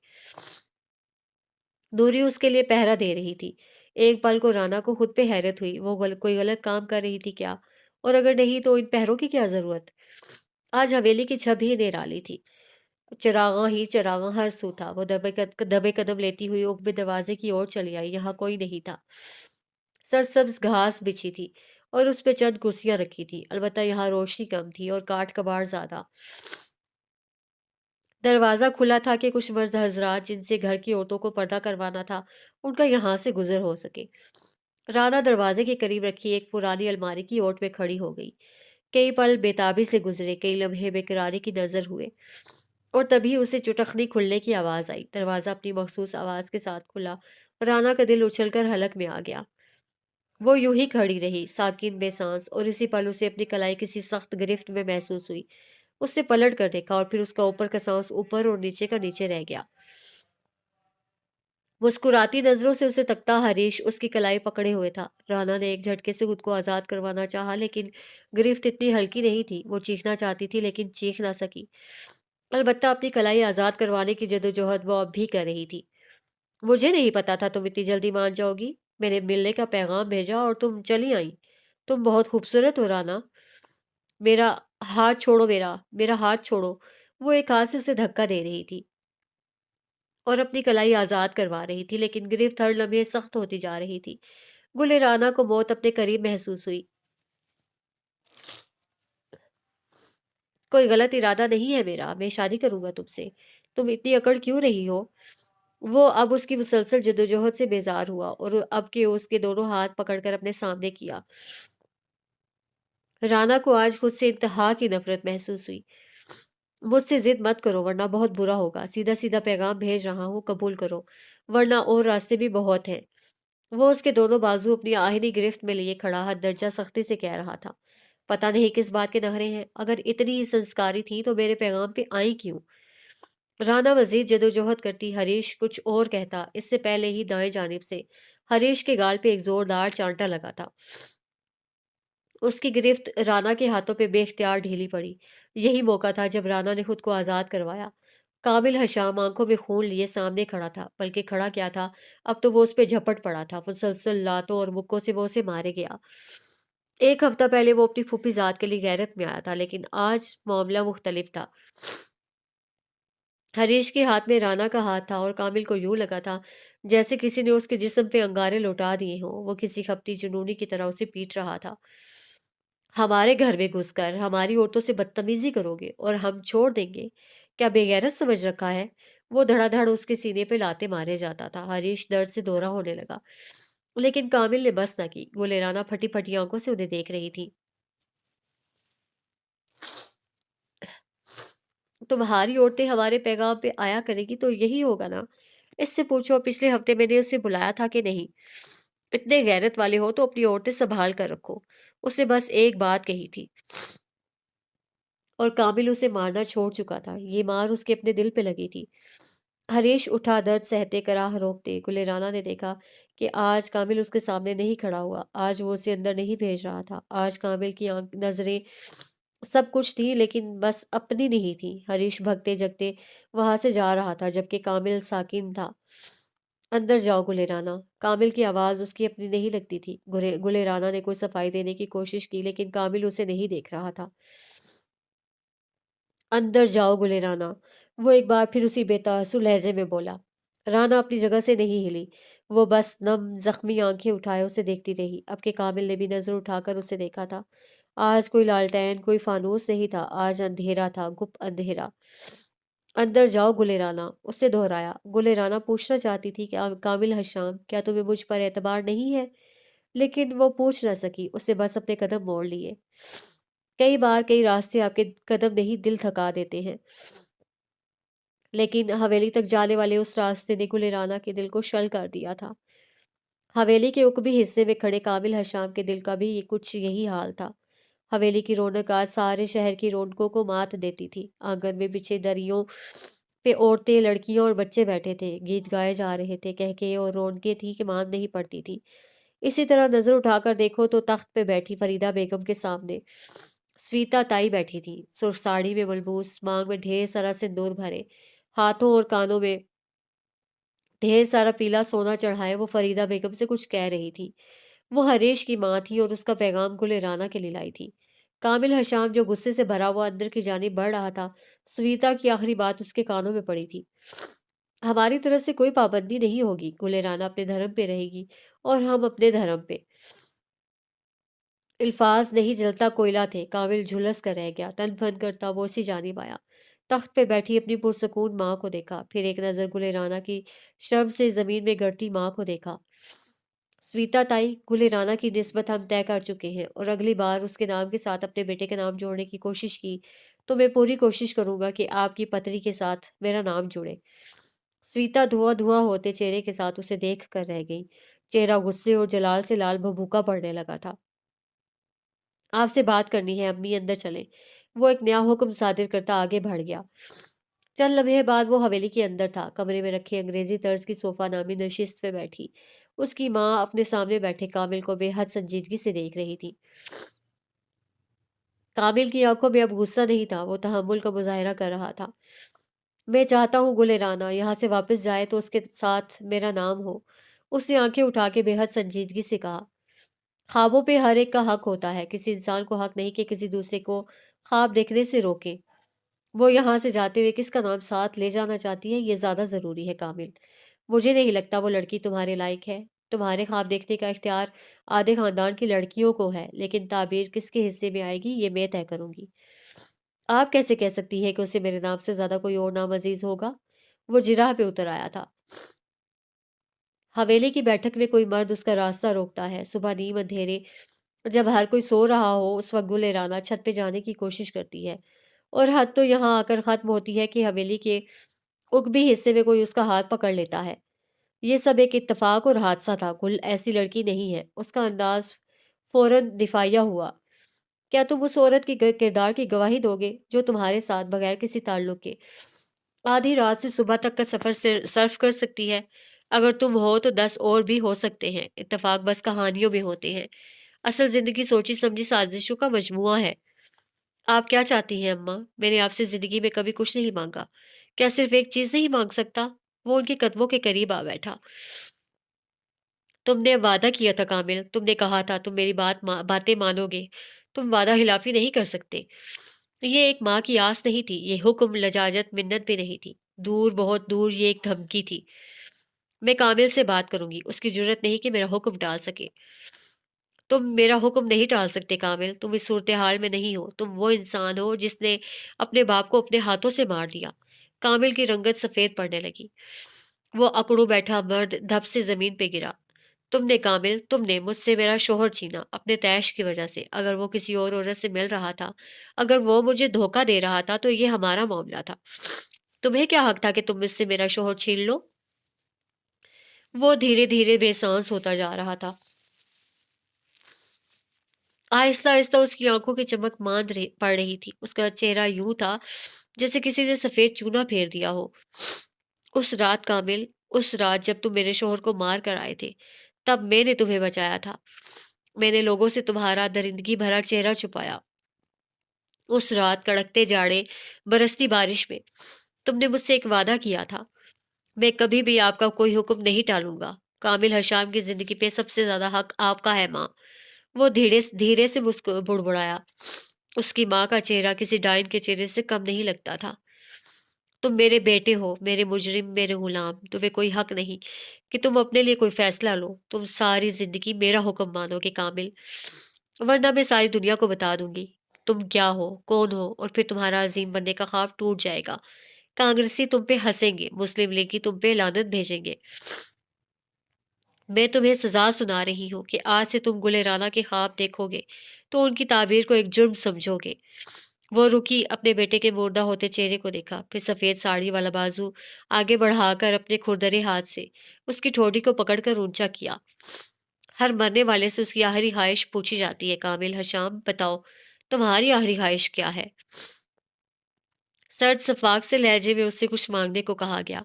दूरी उसके लिए पहरा दे रही थी। एक पल को राना को खुद पे हैरत हुई। वो कोई गलत काम कर रही थी क्या? और अगर नहीं तो इन पहरों की क्या जरूरत? आज हवेली की छवि ही निराली थी। चिरागां ही चिरागां हर सू था। वो दबे कदम लेती हुई उकबे दरवाजे की ओर चली आई। यहाँ कोई नहीं था। सरसब्ज घास बिछी थी और उस पे चंद कुर्सियां रखी थी। अलबत्ता यहाँ रोशनी कम थी और काट कबाड़ ज्यादा। दरवाज़ा खुला था कि कुछ मर्द हजरात जिनसे घर की औरतों को पर्दा करवाना था, उनका यहाँ से गुजर हो सके। राना दरवाजे के करीब रखी एक पुरानी अलमारी की ओट में खड़ी हो गई। कई पल बेताबी से गुजरे, कई लम्हे बेकरारी की नजर हुए और तभी उसे चुटकनी खुलने की आवाज़ आई। दरवाज़ा अपनी मखसूस आवाज़ के साथ खुला رانا کا دل اچھل کر حلق میں آ گیا۔ وہ یوں ہی کھڑی رہی، ساکن بے سانس، اور اسی پل اسے اپنی کلائی کسی سخت گرفت میں محسوس ہوئی۔ اس نے پلٹ کر دیکھا اور پھر اس کا اوپر کا سانس اوپر اور نیچے کا نیچے رہ گیا۔ مسکراتی نظروں سے اسے تکتا ہریش اس کی کلائی پکڑے ہوئے تھا۔ رانا نے ایک جھٹکے سے خود کو آزاد کروانا چاہا، لیکن گرفت اتنی ہلکی نہیں تھی۔ وہ چیخنا چاہتی تھی لیکن چیخ نہ سکی۔ البتہ اپنی کلائی آزاد کروانے کی جدوجہد وہ اب بھی کر رہی تھی۔ مجھے نہیں پتا تھا تم اتنی جلدی مان جاؤ گی۔ میں نے ملنے کا پیغام بھیجا اور تم چلی آئیں۔ تم بہت خوبصورت ہو رانا۔ میرا میرا ہاتھ چھوڑو۔ وہ ایک ہاتھ سے اسے دھکا دے رہی تھی اور اپنی کلائی آزاد کروا رہی تھی، لیکن گرفت ہر لمحے سخت ہوتی جا رہی تھی۔ گل رانا کو موت اپنے قریب محسوس ہوئی۔ کوئی غلط ارادہ نہیں ہے میرا، میں شادی کروں گا تم سے۔ تم اتنی اکڑ کیوں رہی ہو؟ وہ اب اس کی مسلسل جدوجہد سے بیزار ہوا اور اب کے اس کے دونوں ہاتھ پکڑ کر اپنے سامنے کیا۔ رانا کو آج خود سے انتہا کی نفرت محسوس ہوئی۔ مجھ سے ضد مت کرو ورنہ بہت برا ہوگا۔ سیدھا سیدھا پیغام بھیج رہا ہوں، قبول کرو، ورنہ اور راستے بھی بہت ہیں۔ وہ اس کے دونوں بازو اپنی آہنی گرفت میں لیے کھڑا حد درجہ سختی سے کہہ رہا تھا۔ پتہ نہیں کس بات کے نخرے ہیں، اگر اتنی ہی سنسکاری تھی تو میرے پیغام پہ آئی کیوں؟ رانا مزید جدوجہد کرتی، ہریش کچھ اور کہتا، اس سے پہلے ہی دائیں جانب سے ہریش کے گال پہ ایک زوردار چانٹا لگا تھا۔ اس کی گرفت رانا کے ہاتھوں پہ بے اختیار ڈھیلی پڑی۔ یہی موقع تھا جب رانا نے خود کو آزاد کروایا۔ کامل حشام آنکھوں میں خون لیے سامنے کھڑا تھا، بلکہ کھڑا کیا تھا، اب تو وہ اس پہ جھپٹ پڑا تھا۔ مسلسل لاتوں اور مکوں سے وہ اسے مارے گیا۔ ایک ہفتہ پہلے وہ اپنی پھوپھی ذات کے لیے غیرت میں آیا تھا، لیکن آج معاملہ مختلف تھا۔ ہریش کے ہاتھ میں رانا کا ہاتھ تھا اور کامل کو یوں لگا تھا جیسے کسی نے اس کے جسم پہ انگارے لوٹا دیے ہوں۔ وہ کسی کھپتی جنونی کی طرح اسے پیٹ رہا تھا۔ ہمارے گھر میں گھس کر ہماری عورتوں سے بدتمیزی کرو گے اور ہم چھوڑ دیں گے؟ کیا بے غیرت سمجھ رکھا ہے؟ وہ دھڑا دھڑ اس کے سینے پہ لاتے مارے جاتا تھا۔ ہریش درد سے دورہ ہونے لگا، لیکن کامل نے بس نہ کی۔ وہ لیرانا پھٹی پھٹی آنکھوں سے انہیں دیکھ رہی تھی۔ تمہاری عورتیں ہمارے پیغام پہ آیا کرے گی تو یہی ہوگا نا؟ اس سے پوچھو پچھلے ہفتے میں نے اسے بلایا تھا کہ نہیں؟ اتنے غیرت والے ہو تو اپنی عورتیں سنبھال کر رکھو۔ اسے بس ایک بات کہی تھی اور کامل اسے مارنا چھوڑ چکا تھا۔ یہ مار اس کے اپنے دل پہ لگی تھی۔ ہریش اٹھا، درد سہتے، کراہ روکتے۔ گلے رانا نے دیکھا کہ آج کامل اس کے سامنے نہیں کھڑا ہوا۔ آج وہ اسے اندر نہیں بھیج رہا تھا۔ آج کامل کی نظریں سب کچھ تھی لیکن بس اپنی نہیں تھی۔ ہریش بھگتے جگتے وہاں سے جا رہا تھا جبکہ کامل ساکن تھا۔ اندر جاؤ گلے رانا۔ کامل کی آواز اس کی اپنی نہیں لگتی تھی۔ گلے رانا نے کوئی صفائی دینے کی کوشش کی لیکن کامل اسے نہیں دیکھ رہا تھا۔ اندر جاؤ گلے رانا، وہ ایک بار پھر اسی بے تاثر لہجے میں بولا۔ رانا اپنی جگہ سے نہیں ہلی۔ وہ بس نم زخمی آنکھیں اٹھائے اسے دیکھتی رہی۔ اب کہ کامل نے بھی نظر اٹھا کر اسے دیکھا تھا۔ آج کوئی لالٹین، کوئی فانوس نہیں تھا۔ آج اندھیرا تھا، گپ اندھیرا۔ اندر جاؤ گلے رانا، اس نے دہرایا۔ گلے رانا پوچھنا چاہتی تھی کہ کامل حشام، کیا تمہیں مجھ پر اعتبار نہیں ہے؟ لیکن وہ پوچھ نہ سکی۔ اس نے بس اپنے قدم موڑ لیے۔ کئی بار کئی راستے آپ کے قدم نہیں دل تھکا دیتے ہیں، لیکن حویلی تک جانے والے اس راستے نے گلے رانا کے دل کو شل کر دیا تھا۔ حویلی کے عقبی حصے میں کھڑے کامل حشام کے دل کا بھی کچھ یہی حال تھا۔ حویلی کی رونق آج سارے شہر کی رونقوں کو مات دیتی تھی۔ آنگن میں بچھے دریوں پہ عورتیں، لڑکیاں اور بچے بیٹھے تھے۔ گیت گائے جا رہے تھے، کہکے اور رونقیں تھی کہ مان نہیں پڑتی تھی۔ اسی طرح نظر اٹھا کر دیکھو تو تخت پہ بیٹھی فریدہ بیگم کے سامنے سویتا تائی بیٹھی تھی، سرخ ساڑی میں ملبوس، مانگ میں ڈھیر سارا سندور بھرے، ہاتھوں اور کانوں میں ڈھیر سارا پیلا سونا چڑھائے وہ فریدہ بیگم سے کچھ کہہ رہی تھی۔ وہ ہریش کی ماں تھی اور اس کا پیغام گل رانا کے لیے لائی تھی۔ کامل حشام جو غصے سے بھرا ہوا اندر کی جانب بڑھ رہا تھا، سویتا کی آخری بات اس کے کانوں میں پڑی تھی۔ ہماری طرف سے کوئی پابندی نہیں ہوگی، گل رانا اپنے دھرم پہ رہے گی اور ہم اپنے دھرم پہ۔ الفاظ نہیں جلتا کوئلہ تھے۔ کامل جھلس کر رہ گیا، تن پھن کرتا وہ اسی جانب آیا۔ تخت پہ بیٹھی اپنی پرسکون ماں کو دیکھا، پھر ایک نظر گل رانا کی شرم سے زمین میں گڑتی ماں کو دیکھا۔ سویتا تائی، گل رانا کی نسبت ہم طے کر چکے ہیں اور اگلی بار اس کے نام کے ساتھ اپنے بیٹے کا نام جوڑنے کی کوشش کی تو میں پوری کوشش کروں گا کہ آپ کی پتری کے ساتھ میرا نام جڑے۔ स्वीता धुआं धुआं होते चेहरे के साथ उसे देख कर रह गई। चेहरा गुस्से और जलाल से लाल भभूका पड़ने लगा था। आपसे बात करनी है अम्मी, अंदर चलें। वो एक नया हुक्म सादिर करता आगे बढ़ गया। चंद लम्हे बाद वो हवेली के अंदर था। कमरे में रखी अंग्रेजी तर्ज की सोफा नामी नशिस्त पे बैठी उसकी माँ अपने सामने बैठे कामिल को बेहद संजीदगी से देख रही थी। कामिल की आंखों में अब गुस्सा नहीं था, वो तहम्मुल का मुजाहिरा कर रहा था। मैं चाहता हूँ गुले राना यहाँ से वापस जाए तो उसके साथ मेरा नाम हो। उसने आंखें उठा के बेहद संजीदगी से कहा। ख्वाबों पे हर एक का हक होता है, किसी इंसान को हक नहीं कि किसी दूसरे को ख्वाब देखने से रोके। वो यहाँ से जाते हुए किसका नाम साथ ले जाना चाहती है, ये ज्यादा जरूरी है कामिल। मुझे नहीं लगता वो लड़की तुम्हारे लायक है। तुम्हारे ख्वाब देखने का इख्तियार आधे खानदान की लड़कियों को है, लेकिन ताबीर किसके हिस्से में आएगी ये मैं तय करूंगी। आप कैसे कह सकती है कि उसे मेरे नाम से ज्यादा कोई और नाम अजीज होगा? वो जिराह पे उतर आया था। हवेली की बैठक में कोई मर्द उसका रास्ता रोकता है। सुबह नीम अंधेरे जब हर कोई सो रहा हो उस वक्त गुल राना छत पे जाने की कोशिश करती है, और हद तो यहाँ आकर खत्म होती है कि हवेली के उगबी हिस्से में कोई उसका हाथ पकड़ लेता है। ये सब एक इत्तेफाक और हादसा था। गुल ऐसी लड़की नहीं है। उसका अंदाज फौरन दिफाइया हुआ। क्या तुम उस औरत की किरदार की गवाही दोगे जो तुम्हारे साथ बगैर किसी ताल्लुक के आधी रात से सुबह तक का सफर से सर्फ कर सकती है? अगर तुम हो तो 10 और भी हो सकते हैं। इत्तेफाक बस कहानियों में होते हैं। असल जिंदगी सोची समझी साजिशों का मजमुआ है। आप क्या चाहती हैं अम्मा? मैंने आपसे जिंदगी में कभी कुछ नहीं मांगा। क्या सिर्फ एक चीज नहीं मांग सकता? वो उनके कदमों के करीब आ बैठा। तुमने वादा किया था कामिल, तुमने कहा था तुम मेरी बातें मानोगे। तुम वादा खिलाफी नहीं कर सकते। ये एक माँ की आस नहीं थी, ये हुक्म लजाजत मिन्नत भी नहीं थी। दूर बहुत दूर ये एक धमकी थी। मैं कामिल से बात करूंगी, उसकी जरूरत नहीं कि मेरा हुक्म टाल सके। तुम मेरा हुक्म नहीं टाल सकते कामिल, तुम इस सूरत हाल में नहीं हो। तुम वो इंसान हो जिसने अपने बाप को अपने हाथों से मार दिया। कामिल की रंगत सफेद पड़ने लगी। वो अकड़ू बैठा मर्द धप से जमीन पे गिरा। तुमने कामिल, तुमने मुझसे मेरा शोहर छीना अपने तैश की वजह से। अगर वो किसी और औरत से मिल रहा था, अगर वो मुझे धोखा दे रहा था, तो ये हमारा मामला था। तुम्हें क्या हक था कि तुम मुझसे मेरा शोहर छीन लो? वो धीरे धीरे बेसांस होता जा रहा था। आहिस्ता आहिस्ता उसकी आंखों की चमक पड़ रही थी। उसका चेहरा यूं था जैसे किसी ने सफेद चूना फेर दिया हो। उस रात कामिल, उस रात जब तुम मेरे शोहर को मार कर आए थे, तब मैंने तुम्हें बचाया था। मैंने लोगों से तुम्हारा दरिंदगी भरा चेहरा छुपाया। उस रात कड़कते जाड़े, बरसती बारिश में तुमने मुझसे एक वादा किया था। मैं कभी भी आपका कोई हुक्म नहीं टालूंगा। कामिल, हशाम की जिंदगी पे सबसे ज्यादा हक आपका है माँ। वो धीरे धीरे से मुस्कुरा बुड़बुड़ाया। उसकी माँ का चेहरा किसी डाइन के चेहरे से कम नहीं लगता था। तुम मेरे बेटे हो, मेरे मुजरिम, मेरे गुलाम। तुम्हें कोई हक नहीं कि तुम अपने लिए कोई फैसला लो। तुम सारी जिंदगी मेरा हुक्म मानोगे कामिल, वरना मैं सारी दुनिया को बता दूंगी तुम क्या हो, कौन हो, और फिर तुम्हारा अजीम बनने का ख्वाब टूट जाएगा। कांग्रेसी तुम पे हंसेंगे, मुस्लिम लीग की तुम पे लानत भेजेंगे। मैं तुम्हें सजा सुना रही हूँ कि आज से तुम गुले राना के ख्वाब देखोगे तो उनकी ताबीर को एक जुर्म समझोगे। वो रुकी, अपने बेटे के मुर्दा होते चेहरे को देखा, फिर सफेद साड़ी वाला बाजू आगे बढ़ाकर अपने खुरदरे हाथ से उसकी ठोड़ी को पकड़कर ऊंचा किया। हर मरने वाले से उसकी आखिरी ख्वाहिश पूछी जाती है। कामिल, हशाम, बताओ तुम्हारी आखिरी ख्वाहिश क्या है? सर्द सफाक से लहजे में उससे कुछ मांगने को कहा गया।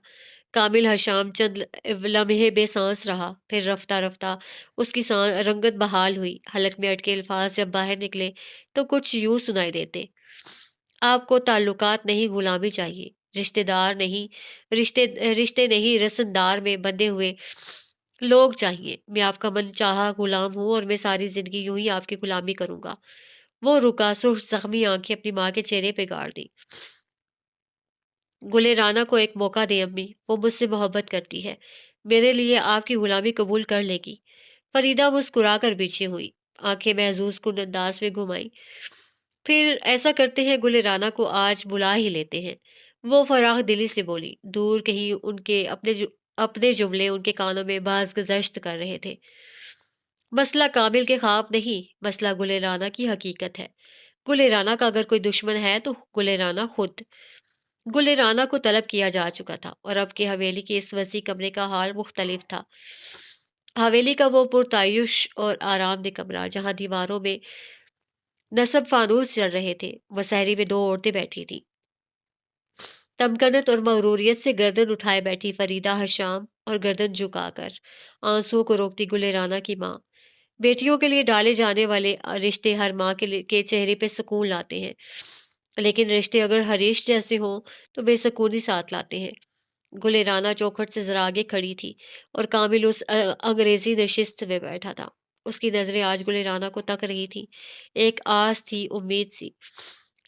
कामिल हशाम चंद लम्हे बेसांस रहा, फिर रफ्ता रफ्ता उसकी रंगत बहाल हुई। हलक में अटके अल्फाज जब बाहर निकले तो कुछ यूं सुनाई देते। आपको ताल्लुकात नहीं, गुलामी चाहिए। रिश्तेदार नहीं, रिश्ते रिश्ते नहीं, रसमदार में बंधे हुए लोग चाहिए। मैं आपका मन चाहा गुलाम हूँ और मैं सारी जिंदगी यूं ही आपकी गुलामी करूंगा। वो रुका, सुर्ख जख्मी आंखें अपनी माँ के चेहरे पे गाड़ दी। गुले राना को एक मौका दे अम्मी, वो मुझसे मोहब्बत करती है। मेरे लिए आपकी गुलामी कबूल कर लेगी। फरीदा मुस्कुरा कर पीछे हुई, आंखें महजूज कुन अंदाज में घुमाई। फिर ऐसा करते हैं, गुले राना को आज बुला ही लेते हैं। वो फराख दिली से बोली। दूर कहीं उनके अपने जुमले उनके कानों में बाज गजश्त कर रहे थे। मसला काबिल के ख्वाब नहीं, मसला गुले राना की हकीकत है। गुले राना का अगर कोई दुश्मन है तो गुले राना खुद। गुल राना को तलब किया जा चुका था और अब के हवेली के इस वसी कमरे का हाल मुख्तलिफ था। हवेली का वो पुरतायुश और आरामदेह कमरा जहां दीवारों में नसब फानूस जल रहे थे, मसहरी में दो औरतें बैठी थी, तमकनत और मगरूरियत से गर्दन उठाए बैठी फरीदा हशाम और गर्दन झुकाकर आंसुओं को रोकती गुले राना की माँ। बेटियों के लिए डाले जाने वाले रिश्ते हर माँ के चेहरे पे सुकून लाते हैं, लेकिन रिश्ते अगर हरीश जैसे हों तो बेसुकूनी साथ लाते हैं। गुले राना चौखट से जरा आगे खड़ी थी और कामिल उस अंग्रेजी नशिस्त में बैठा था। उसकी नजरें आज गुले राना को तक रही थी। एक आस थी, उम्मीद सी।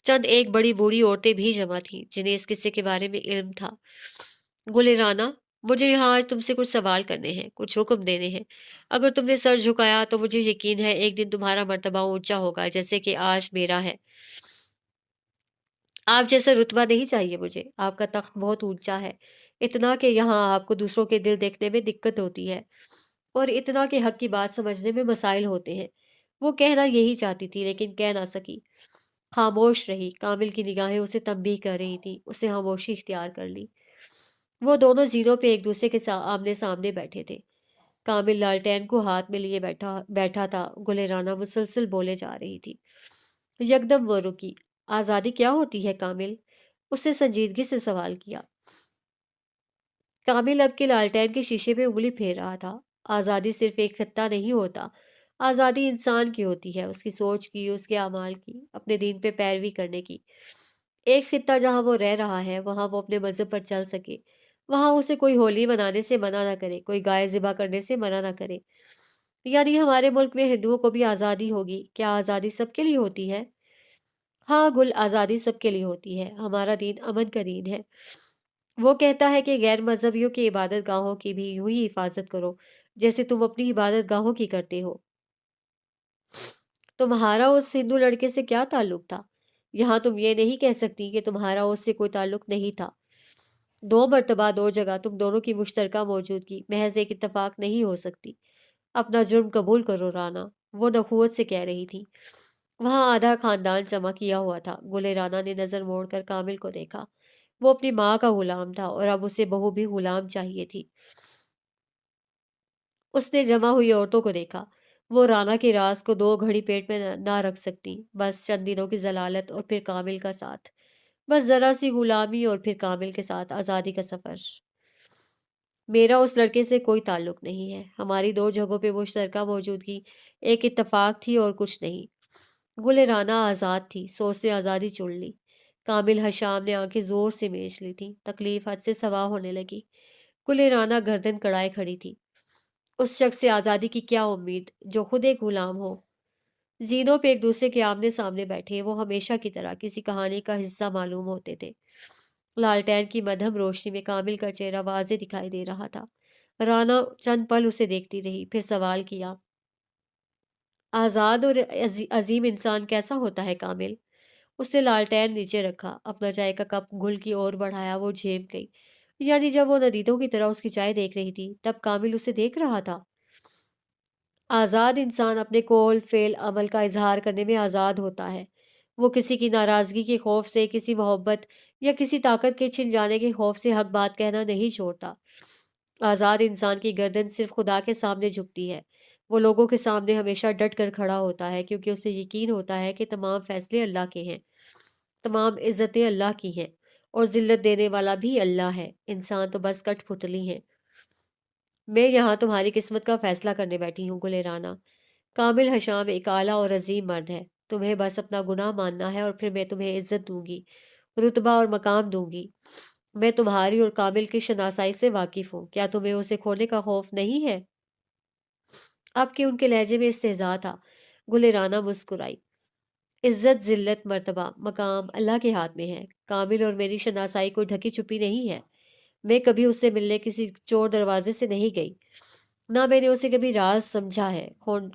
चंद एक बड़ी बूढ़ी औरतें भी जमा थीं जिन्हें इस किस्से के बारे में इल्म था। गुले राना, मुझे यहाँ आज तुमसे कुछ सवाल करने हैं, कुछ हुक्म देने हैं। अगर तुमने सर झुकाया तो मुझे यकीन है एक दिन तुम्हारा मर्तबा ऊंचा होगा जैसे कि आज मेरा है। आप जैसा रुतबा नहीं चाहिए मुझे। आपका तख्त बहुत ऊंचा है, इतना कि यहाँ आपको दूसरों के दिल देखने में दिक्कत होती है और इतना कि हक की बात समझने में मसाइल होते हैं। वो कहना यही चाहती थी लेकिन कह ना सकी, खामोश रही। कामिल की निगाहें उसे तंबीह कर रही थी, उसे खामोशी इख्तियार कर ली। वो दोनों जीनों पे एक दूसरे के आमने सामने बैठे थे। कामिल लालटेन को हाथ में लिए बैठा बैठा था। गुले राना मुसलसल बोले जा रही थी। यकदम वो रुकी। आजादी क्या होती है कामिल? उससे संजीदगी से सवाल किया। कामिल अब के लालटेन के शीशे पे उंगली फेर रहा था। आजादी सिर्फ एक खत्ता नहीं होता। आजादी इंसान की होती है, उसकी सोच की, उसके अमाल की, अपने दीन पे पैरवी करने की। एक खित्ता जहां वो रह रहा है वहां वो अपने मजहब पर चल सके, वहां उसे कोई होली मनाने से मना ना करे, कोई गाय ज़िबा करने से मना ना करे। यानी हमारे मुल्क में हिंदुओं को भी आज़ादी होगी। क्या आज़ादी सबके लिए होती है? हाँ गुल, आज़ादी सबके लिए होती है। हमारा दीन अमन का दीन है। वो कहता है कि गैर मजहबियों की इबादत गाहों की भी यूं ही हिफाजत करो जैसे तुम अपनी इबादत गाहों की करते हो। तुम्हारा उस हिंदू लड़के से क्या ताल्लुक था? यहाँ तुम ये नहीं कह सकती कि तुम्हारा उससे कोई ताल्लुक नहीं था। दो मर्तबा दो जगह तुम दोनों की मुश्तरका मौजूदगी महज एक इत्तेफाक नहीं हो सकती। अपना जुर्म कबूल करो राना, वो नखुवत से कह रही थी। वहां आधा खानदान जमा किया हुआ था। गुले राना ने नजर मोड़कर कामिल को देखा। वो अपनी माँ का गुलाम था और अब उसे बहू भी गुलाम चाहिए थी। उसने जमा हुई औरतों को देखा। वो राना के राज को दो घड़ी पेट में ना रख सकती। बस चंद दिनों की जलालत और फिर कामिल का साथ। बस जरा सी गुलामी और फिर कामिल के साथ आज़ादी का सफर। मेरा उस लड़के से कोई ताल्लुक नहीं है। हमारी दो जगहों पे मुश्तरका मौजूदगी एक इत्तेफाक थी और कुछ नहीं। गुल राना आज़ाद थी, सोच से आज़ादी चुन ली। कामिल हशाम ने आंखें जोर से मीच ली थी, तकलीफ हद से सवा होने लगी। गुल राना गर्दन कड़ाए खड़ी थी। उस शख्स से आज़ादी की क्या उम्मीद जो खुद एक गुलाम हो। जीनों पे एक दूसरे के आमने सामने बैठे वो हमेशा की तरह किसी कहानी का हिस्सा मालूम होते थे। लालटेन की मध्यम रोशनी में कामिल का चेहरा वाज़े दिखाई दे रहा था। राना चंद पल उसे देखती रही, फिर सवाल किया, आज़ाद और अजीम इंसान कैसा होता है कामिल? उसने लालटेन नीचे रखा, अपना चाय का कप गुल की ओर बढ़ाया। वो झेप गई। यानी जब वो नदीदों की तरह उसकी चाय देख रही थी तब कामिल उसे देख रहा था। आज़ाद इंसान अपने कौल फेल अमल का इजहार करने में आज़ाद होता है। वो किसी की नाराज़गी के खौफ से, किसी मोहब्बत या किसी ताकत के छिन जाने के खौफ से हक बात कहना नहीं छोड़ता। आज़ाद इंसान की गर्दन सिर्फ खुदा के सामने झुकती है। वो लोगों के सामने हमेशा डट कर खड़ा होता है क्योंकि उसे यकीन होता है कि तमाम फैसले अल्लाह के हैं, तमाम इज्जतें अल्लाह की हैं और जिल्लत देने वाला भी अल्लाह है। इंसान तो बस कठपुतली है। मैं यहाँ तुम्हारी किस्मत का फैसला करने बैठी हूँ गुले राना। कामिल हशाम एक आला और अजीम मर्द है। तुम्हें बस अपना गुनाह मानना है और फिर मैं तुम्हें इज्जत दूंगी, रुतबा और मकाम दूंगी। मैं तुम्हारी और कामिल की शनासाई से वाकिफ हूँ। क्या तुम्हें उसे खोने का खौफ नहीं है? अब के उनके लहजे में इस्तेजा था। गुले राना मुस्कुराई। इज्जत, जिल्लत, मर्तबा, मकाम अल्लाह के हाथ में है। कामिल और मेरी शनासाई कोई ढकी छुपी नहीं है। मैं कभी उससे मिलने किसी चोर दरवाजे से नहीं गई। ना मैंने उसे कभी राज समझा है।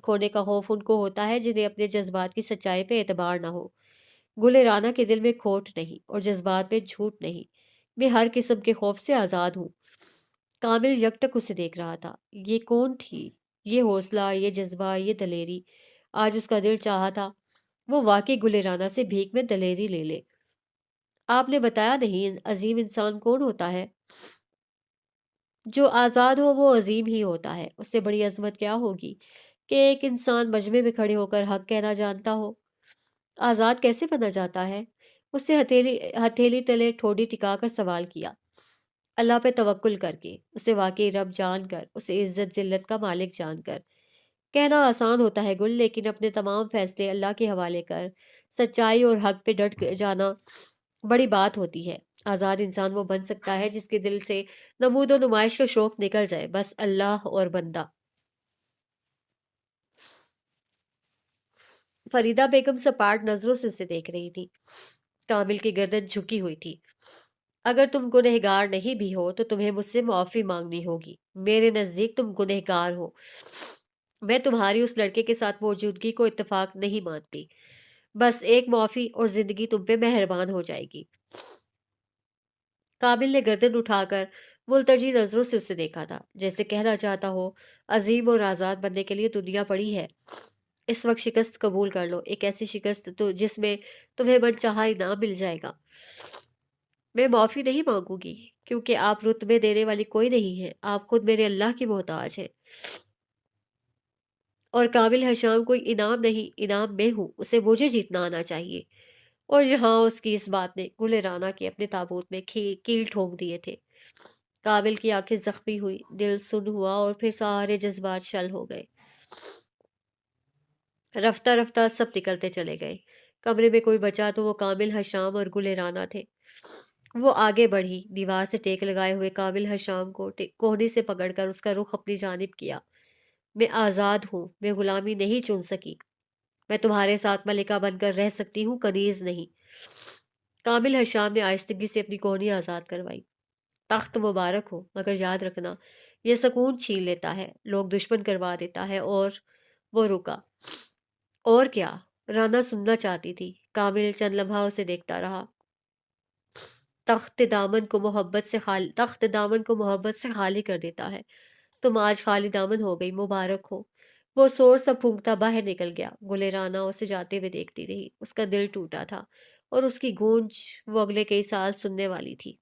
खोने का खौफ उनको होता है जिन्हें अपने जज्बात की सच्चाई पे एतबार ना हो। गुले राना के दिल में खोट नहीं और जज्बात में झूठ नहीं। मैं हर किस्म के खौफ से आज़ाद हूँ। कामिल यकटक उसे देख रहा था। ये कौन थी? ये हौसला, ये जज्बा, ये दलेरी। आज उसका दिल चाहा था वो वाकई गुले राना से भीख में दलेरी ले ले। آپ نے بتایا نہیں عظیم انسان کون ہوتا ہے؟ جو آزاد ہو وہ عظیم ہی ہوتا ہے، اس سے بڑی عظمت کیا ہوگی کہ ایک انسان مجمع میں کھڑے ہو کر حق کہنا جانتا ہو۔ آزاد کیسے بنا جاتا ہے؟ اس سے ہتھیلی تلے ٹھوڑی ٹکا کر سوال کیا، اللہ پہ توکل کر کے، اسے واقعی رب جان کر، اسے عزت ذلت کا مالک جان کر۔ کہنا آسان ہوتا ہے گل، لیکن اپنے تمام فیصلے اللہ کے حوالے کر سچائی اور حق پہ ڈٹ جانا بڑی بات ہوتی ہے۔ آزاد انسان وہ بن سکتا ہے جس کے دل سے نمود و نمائش کا شوق نکل جائے، بس اللہ اور بندہ۔ فریدہ بیگم سپاٹ نظروں سے اسے دیکھ رہی تھی۔ کامل کی گردن جھکی ہوئی تھی۔ اگر تم گنہگار نہیں بھی ہو تو تمہیں مجھ سے معافی مانگنی ہوگی۔ میرے نزدیک تم گنہگار ہو۔ میں تمہاری اس لڑکے کے ساتھ موجودگی کو اتفاق نہیں مانتی۔ بس ایک معافی اور زندگی تم پہ مہربان ہو جائے گی۔ کامل نے گردن اٹھا کر ملتجی نظروں سے اسے دیکھا تھا، جیسے کہنا چاہتا ہو عظیم اور آزاد بننے کے لیے دنیا پڑی ہے۔ اس وقت شکست قبول کر لو، ایک ایسی شکست تو جس میں تمہیں من چاہا انعام مل جائے گا۔ میں معافی نہیں مانگوں گی، کیونکہ آپ رتبے دینے والی کوئی نہیں ہے، آپ خود میرے اللہ کی محتاج ہے۔ اور کامل حشام کوئی انعام نہیں، انعام میں ہوں، اسے مجھے جیتنا آنا چاہیے۔ اور یہاں اس کی اس بات نے گل رانا کے اپنے تابوت میں کیل ٹھونک دیے تھے۔ کامل کی آنکھیں زخمی ہوئی، دل سن ہوا اور پھر سارے جذبات شل ہو گئے۔ رفتہ رفتہ سب نکلتے چلے گئے۔ کمرے میں کوئی بچا تو وہ کامل حشام اور گل رانا تھے۔ وہ آگے بڑھی، دیوار سے ٹیک لگائے ہوئے کامل حشام کو کوہنی سے پکڑ کر اس کا رخ اپنی جانب کیا۔ میں آزاد ہوں، میں غلامی نہیں چن سکی۔ میں تمہارے ساتھ ملکہ بن کر رہ سکتی ہوں، کنیز نہیں۔ کامل حشام نے آہستگی سے اپنی کوہنی آزاد کروائی۔ تخت مبارک ہو، مگر یاد رکھنا یہ سکون چھین لیتا ہے، لوگ دشمن کروا دیتا ہے۔ اور وہ رکا۔ اور کیا؟ رانا سننا چاہتی تھی۔ کامل چند لمحہ اسے دیکھتا رہا۔ تخت دامن کو محبت سے خالی کر دیتا ہے۔ تم آج خالی دامن ہو گئی، مبارک ہو۔ وہ زور سا پھونکتا باہر نکل گیا۔ گل رانا اسے جاتے ہوئے دیکھتی رہی۔ اس کا دل ٹوٹا تھا اور اس کی گونج وہ اگلے کئی سال سننے والی تھی۔